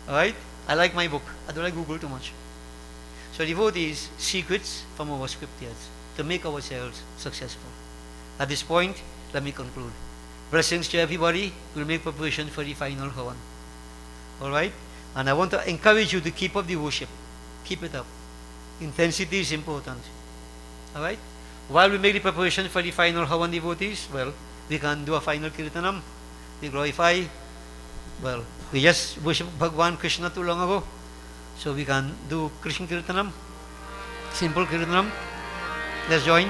Alright? I like my book. I don't like Google too much. So devotees, secrets from our scriptures to make ourselves successful. At this point, let me conclude. Blessings to everybody. We'll make preparation for the final Havan. Alright? And I want to encourage you to keep up the worship. Keep it up. Intensity is important. Alright? While we make the preparation for the final Havan, devotees, well, we can do a final Kirtanam. We glorify. Well, we just worship Bhagwan Krishna too long ago. So we can do Krishna Kirtanam. Simple Kirtanam. Let's join.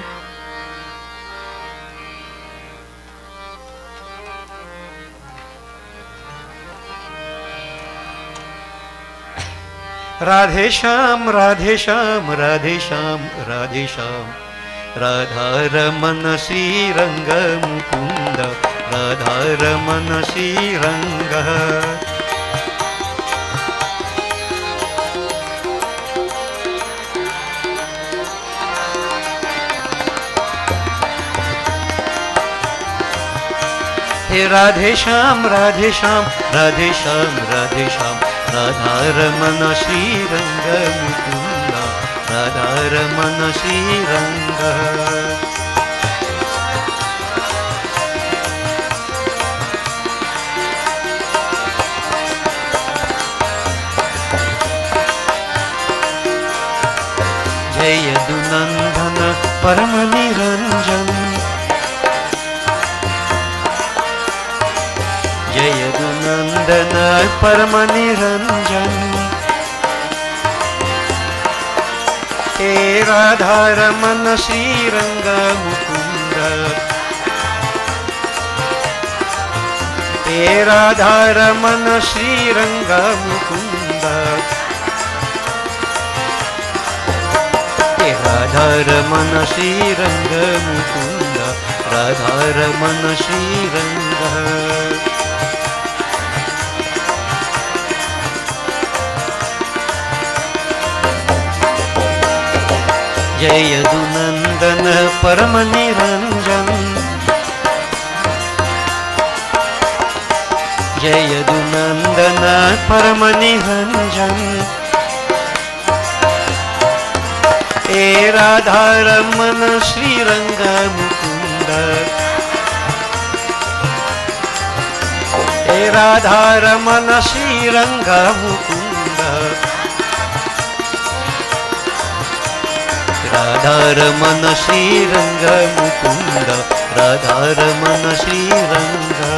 Radhe Sham, Radhe Sham, Radhe Sham, Radhe Sham. Radha Ramana Sri Ranga Mukunda, Radha Ramana Sri Ranga. Hey Radhe Sham, Radhe Sham, Radhe Sham, Radhe Sham. Radha Ramana Sri Ranga Mukunda, Radha Ramana Sri Ranga. Jaya Dunandana Paramaniranjan, Jaya Dunandana Paramaniranjan. He Radha Ramana Sri Ranga Mukunda, He Radha Ramana Sri Ranga Mukunda, He Radha Ramana Sri Ranga Mukunda, Radha Ramana Sri Ranga. Jaya Dunandana Paramaniranjan, Jaya Dunandana Paramaniranjan. He Radha Ramana Sri Ranga Mukunda, He Radha Ramana Sri Ranga Mukunda, Radha Ramana Sri Ranga Mukunda, Radha Ramana Sri Ranga.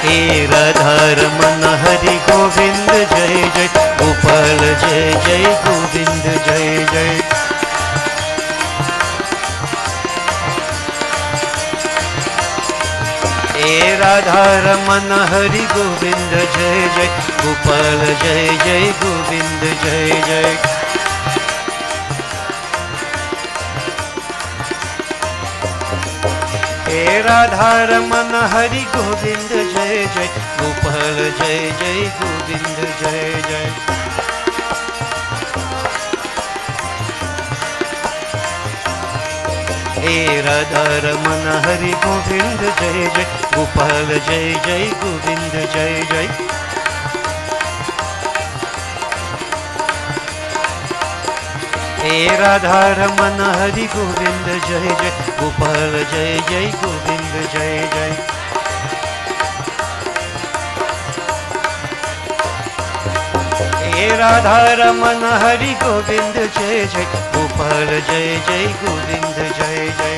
He Radha Ramana Hari Govind Jai Jai, Gopal Jai Jai Govind Jai Jai. He Radha Ramana Hari Govind Jai Jai, Gopal Jai Jai Govind Jai Jai. He Radha Ramana Hari Govind Jai Jai, Gopal Jai Jai Govind Jai Jai. He Radha Ramana Hari Govind Jai Jai, Gopal Jai Jai Govind Jai Jai. He Radha Ramana Hari Govind Jai Jai, Gopal Jai Jai Govind Jai Jai. He Radha Ramana Hari Govind Jai Jai, Gopal Jai Jai Govind Jai Jai.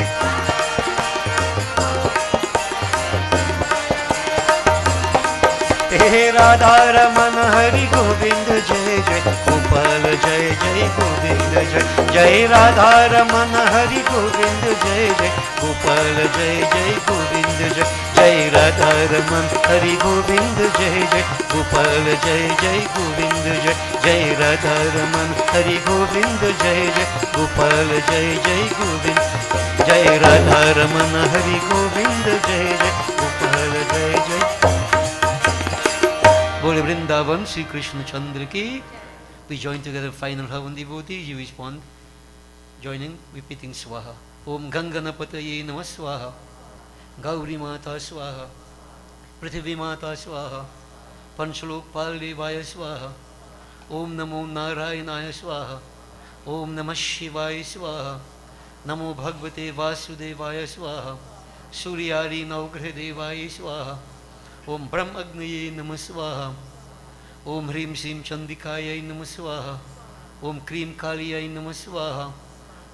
He Radha Ramana Hari Govind Jai जय गोपाल जय जय गोविंद जय जय राधा रमन हरि गोविंद जय जय गोपाल जय जय गोविंद जय जय राधा रमन हरि गोविंद जय जय गोपाल जय जय गोविंद जय जय राधा रमन हरि गोविंद जय जय गोपाल जय जय गोविंद जय राधा रमन हरि गोविंद जय जय गोपाल जय जय बोले वृंदावन श्री कृष्ण चंद्र की. We join together final Havan devotees. You respond, joining, repeating Swaha. Om Ganganapataye Namah Swaha. Gauri Mata Swaha. Prithvi Mata Swaha. Panchalok Paldevaya Swaha. Om Namo Narayanaya Swaha. Om Namah Shivaya Swaha. Namo Bhagavate Vasudevaya Swaha. Suryari Naugrha Devaya Swaha. Om Brahma Agnaye Namah Swaha. Om Hrim Sim Chandikayai Namah Swaha. Om Krim Kaliyai Namah Swaha.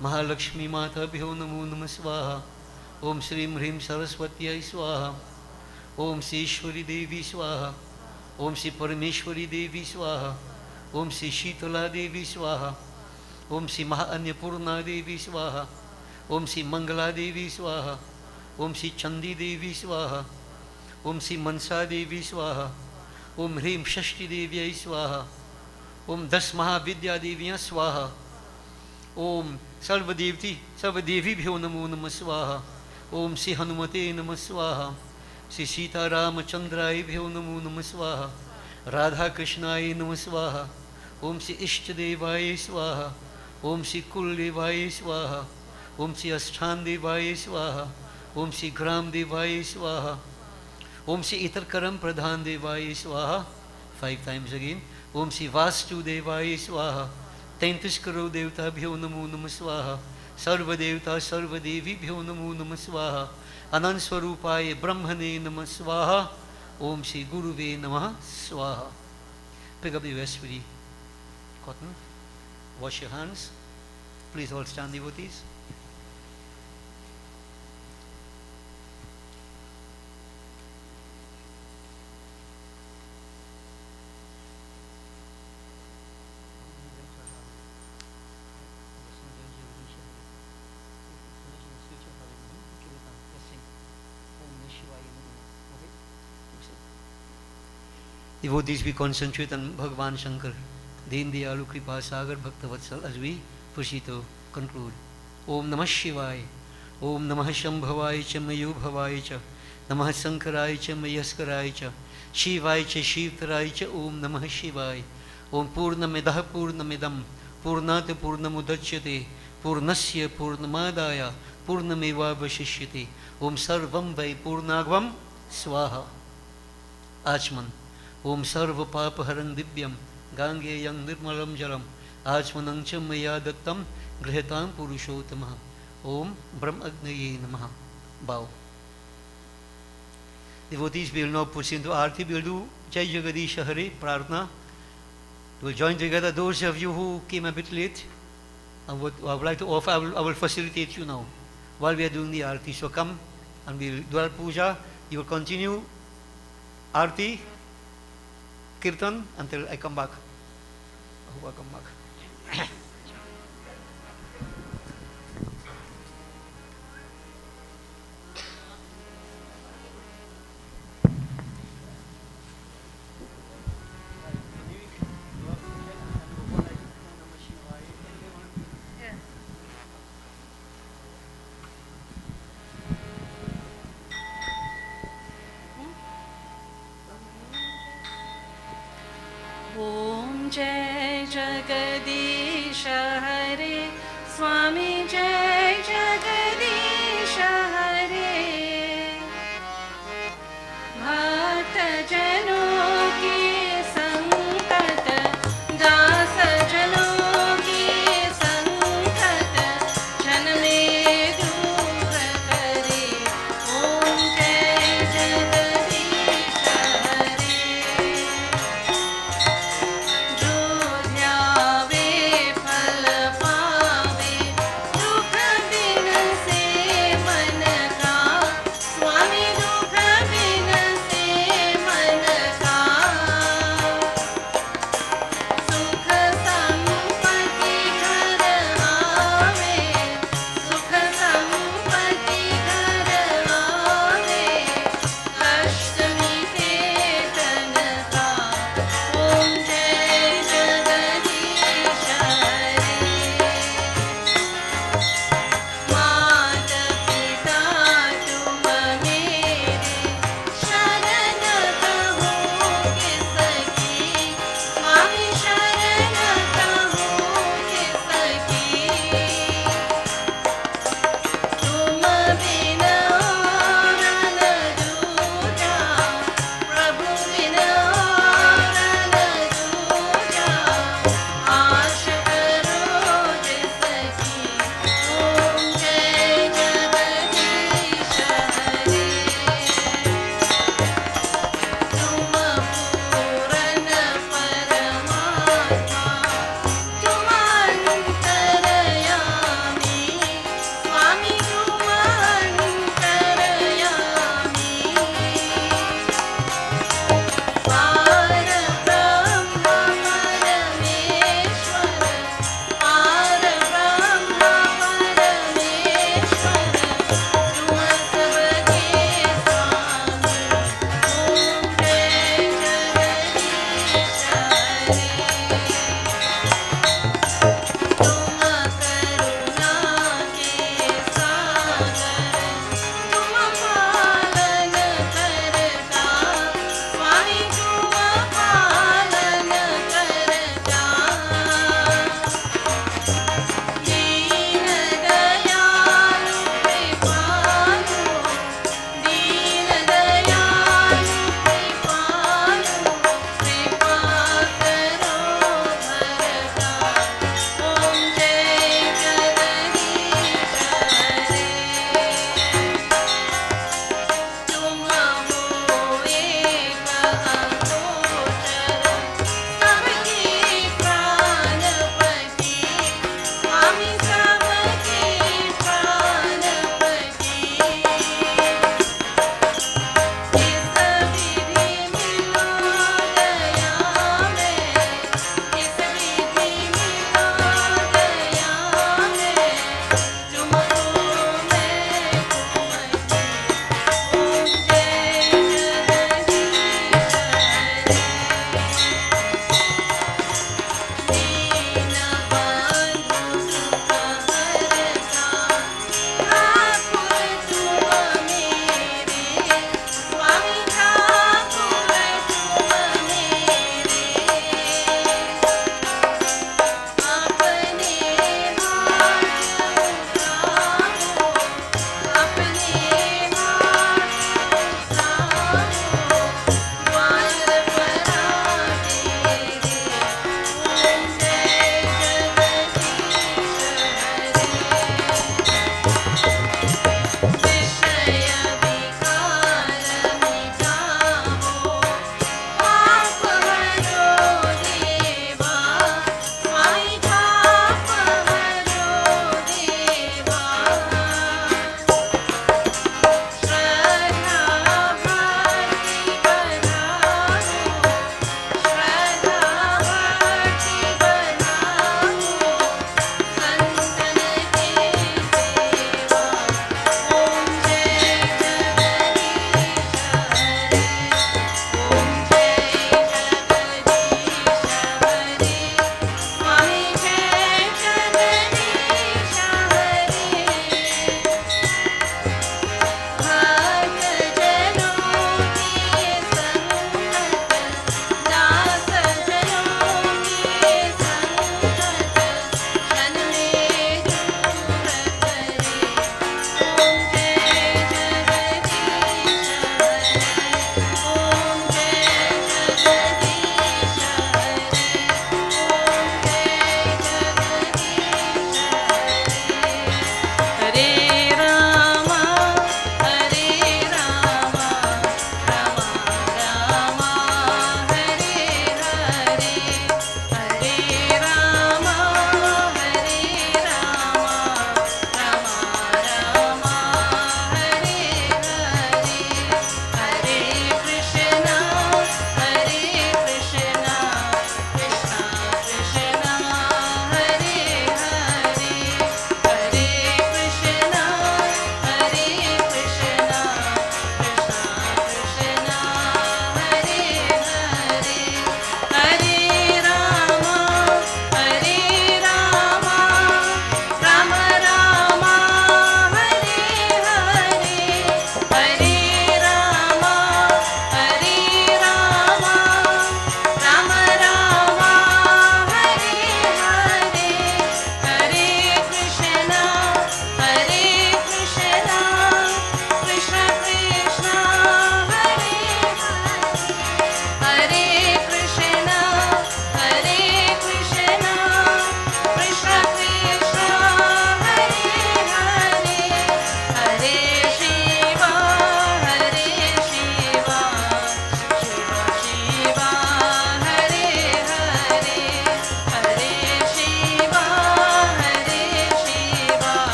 Mahalakshmi Mata Bhyo Namo Namah Swaha. Om Shrim Hrim Saraswatyai Swaha. Om Shri Ishwari Devi Swaha. Om Shri Parameshwari Devi Swaha. Om Shri Shitala Devi Swaha. Om Shri Mahanyapurna Devi Swaha. Om Shri Mangala Devi Swaha. Om Shri Chandi Devi Swaha. Om Shri Mansa Devi Swaha. Om Hrim Shashti Devyai Swaha. Om Das Mahavidya Devyai Swaha. Om Sarva Devi Bhyo Namo Namah Swaha. Om Shri Hanumate Namah Swaha. Shri Sita Ramachandrai Bhyo Namo Namah Swaha. Radha Krishnai Namah Swaha. Om Shri Ishtadevaya Swaha. Om Shri Kuldevaya Swaha. Om Shri Asthan Devaya Swaha. Om Shri Gram Devaya Swaha. Om Shri Itarkaram Pradhan Devaya Swaha. 5 times again. Om Shri Vastu Devaya Swaha. 33 crore Devta Bhyo Namo Namah Swaha. Sarva Devta Sarva Devi Bhyo Namo Namah Swaha. Anand Swarupaya Brahmane Namah Swaha. Om Shri Guruve Namah Swaha. Pick up the rest with the cotton. Wash your hands. Please all stand, devotees. Devotees, we concentrate on Bhagavan Shankar, Deen Dayalu Kripa Sagar Bhakta Vatsal, as we proceed to conclude. Om Namah Shivaya. Om Namah Shambhavaya Cha Mayu Bhavaya Cha. Namah Sankaraya Cha Mayaskaraya Cha. Shivaya Cha Shivtaraya Cha. Om Namah Shivaya. Om Purnamidah Purnamidam. Purnat Purnamudachyate. Purnasya Purnamadaya. Purnameva Vashishyate. Om Sarvam Vai Purnagvam Swaha. Achman. Om Sarva Papa Haran Divyam Gangeyam Nirmalam Jalam Achmanang Cha Maya Dattam Grihatam Purushottamaha. Om Brahma Agnaye Namaha. Bow. Devotees, we will now push into Aarti. We will do Jai Jagadish Hare Prarthana. We will join together. Those of you who came a bit late, I would like to offer, I will facilitate you now while we are doing the Aarti. So come and we will do our puja. You will continue Aarti, Kirtan until I come back. I hope I come back. Om Jai Jagadish Hare Swami Jai Jagadish Hare Bhakta Jano ki sankat Das Jano ki sankat Janme Dukh Kare Om Jai Jagadish Hare Jo Dhyave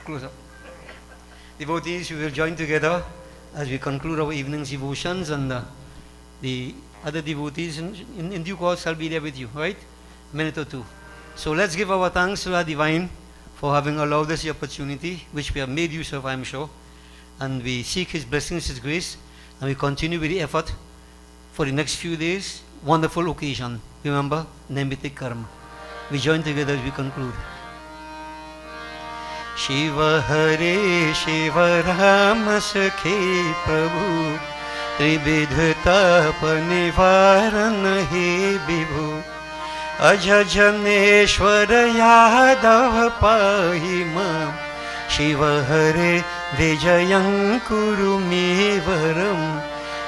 close up. Devotees, we will join together as we conclude our evening's devotions, and the other devotees in due course shall be there with you, right? Minute or two. So let's give our thanks to our Divine for having allowed us the opportunity, which we have made use of, I am sure. And we seek His blessings, His grace, and we continue with the effort for the next few days. Wonderful occasion. Remember, Nemitik Karma. We join together as we conclude. Shiva Hare Shiva Rama Sakhe Prabhu Tribidhata Panivaran He Vibhu Ajajaneshwara Yadav Pahi Mam Shiva Hare Vijayam Kuru Me Varam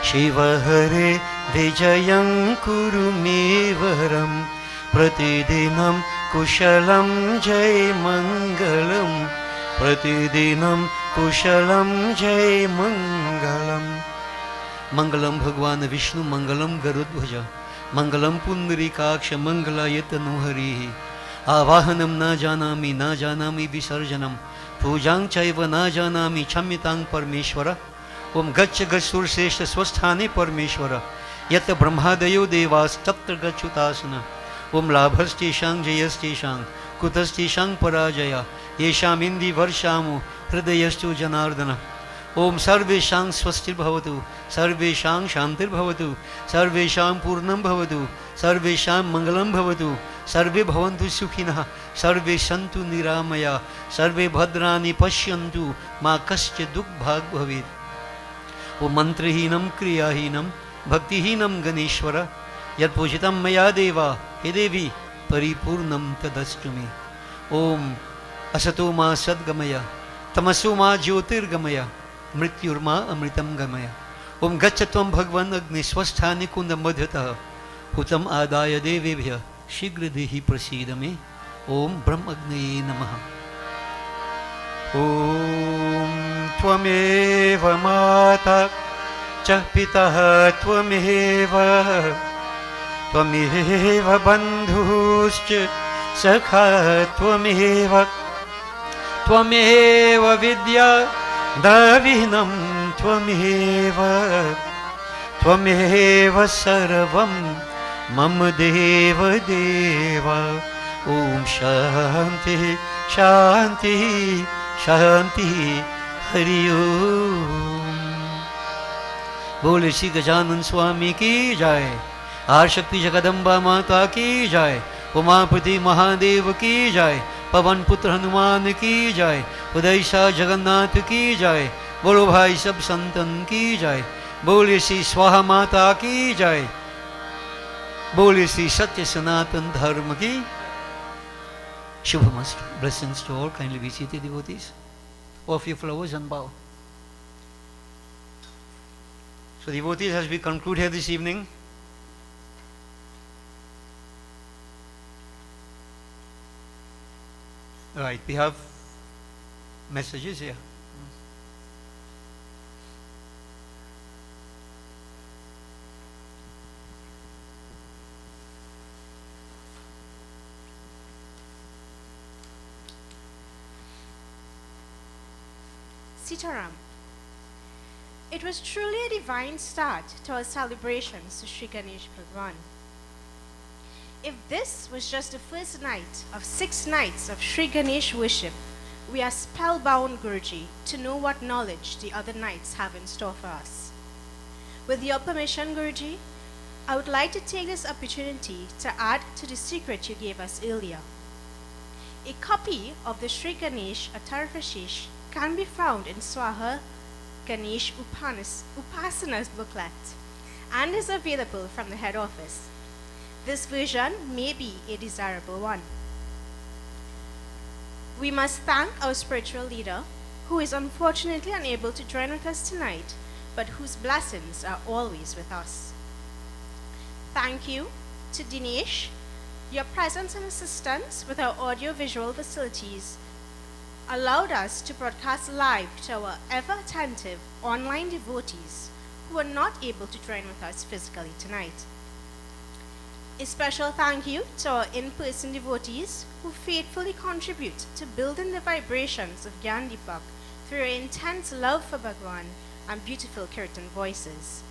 Shiva Hare Vijayam Kuru Me Varam Pratidinam Kushalam Jai Mangalam Pratidinam Kushalam Jai Mangalam Mangalam Bhagwan Vishnu Mangalam Garudhvaja Mangalam Pundarikaksha Mangalayatanu Harihi Avahanam na janami Visarjanam Pujang Chaiva na janami Chammitang Parmeshwara Om Gacha Gachur Seshta Swasthani Parmeshwara Yata Brahmadayo Devas Taptra Gachutasana Om Labhasteshang Jayasteshang Kutasteshang Parajaya Yesham Indi Varshamu Hridayastu Janardana Om Sarveshang Swastir Bhavatu Sarveshang Shantir Bhavatu Sarveshang Purnam Bhavatu Sarveshang Mangalam Bhavatu Sarve Bhavantu Sukhinah Sarve Santu Niramaya Sarve Bhadrani Pashyantu Ma Kascha Duk Bhag Bhavit Om Mantrahinam Kriyahinam Bhaktihinam Ganeshwara Yat Pujitam Maya Deva He Devi Paripurnam Tadastumi Om Asatoma Sadgamaya Tamasuma Jyotirgamaya Mrityurma Amritam Gamaya Om Gachatvam Bhagwan Agni Swasthani Kundam Madhyatah Hutam Adaya Devebhya Shigradehi Prasidame Om Brahmagnaye Namaha Om Tvameva Mata Cha Pitah Tvameva Tvameva Bandhuscha Sakha Tvameva Tvameva Vidya Davinam Tvameva Tvameva Sarvam Mama Deva Deva Om Shanti Shanti Shanti Hari Om Bole Shri Gajanan Swami Ki Jai Ashakti Jagadamba Mata Ki Jai Umapati Mahadev Ki Jai Pavan Putra Hanuman Ki Jai Uday Shah Jagannath Ki Jai Bolo Bhai Sab Santan Ki Jai Bole Shri Swaha Mata Ki Jai Bole Shri Satya Sanatan Dharma Ki Shubhamastu. Blessings to all. Kindly be seated, devotees. Offer your flowers and bow. So devotees, as we conclude here this evening, right, we have messages here. Sitaram. It was truly a divine start to our celebrations to Sri Ganesh Bhagwan. If this was just the first night of 6 nights of Sri Ganesh worship, we are spellbound, Guruji, to know what knowledge the other nights have in store for us. With your permission, Guruji, I would like to take this opportunity to add to the secret you gave us earlier. A copy of the Sri Ganesh Atharvashish can be found in SWAHA Ganesh Upasana's booklet and is available from the head office. This version may be a desirable one. We must thank our spiritual leader, who is unfortunately unable to join with us tonight, but whose blessings are always with us. Thank you to Dinesh. Your presence and assistance with our audio-visual facilities allowed us to broadcast live to our ever-attentive online devotees who were not able to join with us physically tonight. A special thank you to our in-person devotees who faithfully contribute to building the vibrations of Gyan Deepak through your intense love for Bhagwan and beautiful Kirtan voices.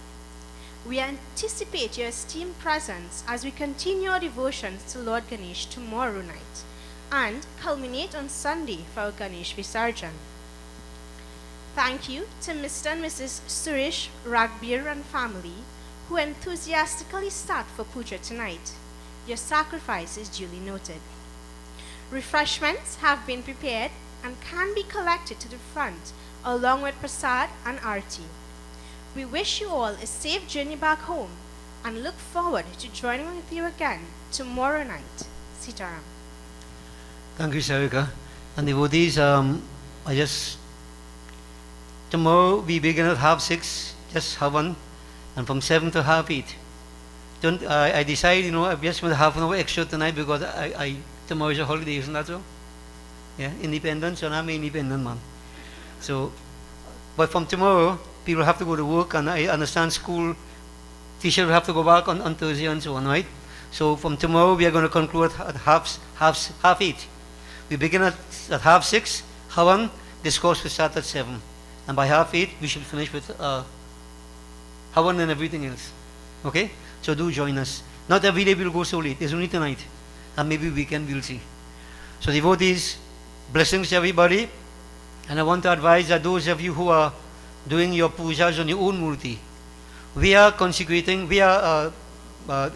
We anticipate your esteemed presence as we continue our devotions to Lord Ganesh tomorrow night and culminate on Sunday for our Ganesh Visarjan. Thank you to Mr. and Mrs. Suresh Ragbir and family who enthusiastically start for puja tonight. Your sacrifice is duly noted. Refreshments have been prepared and can be collected to the front along with prasad and arti. We wish you all a safe journey back home and look forward to joining with you again tomorrow night. Sitaram. Thank you, Sarika. And devotees, tomorrow we begin at 6:30, just have one, and from 7 to 8:30. I decided, I just want half an hour extra tonight because tomorrow is a holiday, isn't that so? Yeah, independence, and I'm an independent man. So, but from tomorrow, people have to go to work, and I understand school teachers will have to go back on Thursday and so on, right? So from tomorrow, we are going to conclude at half 8. We begin at 6:30, Havan, discourse will start at 7. And by 8:30, we should finish with Havan and everything else. Okay? So do join us. Not every day we'll go so late. It's only tonight. And maybe weekend we'll see. So devotees, blessings to everybody. And I want to advise that those of you who are doing your pujas on your own murti, we are consecrating, we are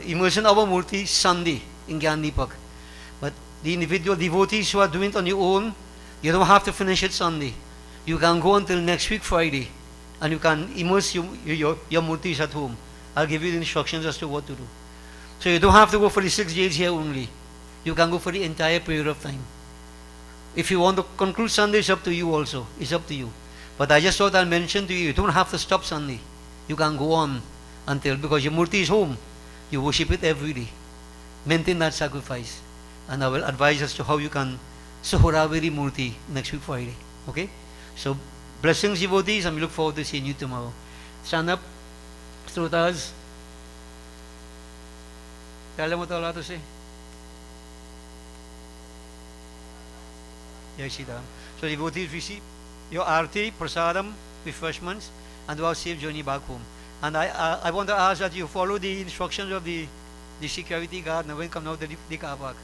immersing our murti Sunday in Gyan Deepak. But the individual devotees who are doing it on your own, you don't have to finish it Sunday. You can go until next week Friday and you can immerse your murtis at home. I'll give you the instructions as to what to do. So you don't have to go for the 6 days here only. You can go for the entire period of time. If you want to conclude Sunday, it's up to you also. It's up to you. But I just thought I'll mention to you, you don't have to stop Sunday. You can go on until, because your murti is home. You worship it every day. Maintain that sacrifice. And I will advise as to how you can Suhuraviri murti next week Friday. Okay? So, blessings devotees, and we look forward to seeing you tomorrow. Stand up, Srotas. Tell them what Allah to say. Jai Shri Ram. So, devotees receive your arti, prasadam, refreshments, and do our safe journey back home. And I want to ask that you follow the instructions of the security guard when you come out of the car park.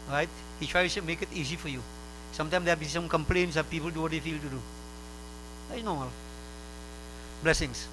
Right? He tries to make it easy for you. Sometimes there will be some complaints that people do what they feel to do. That's normal. Blessings.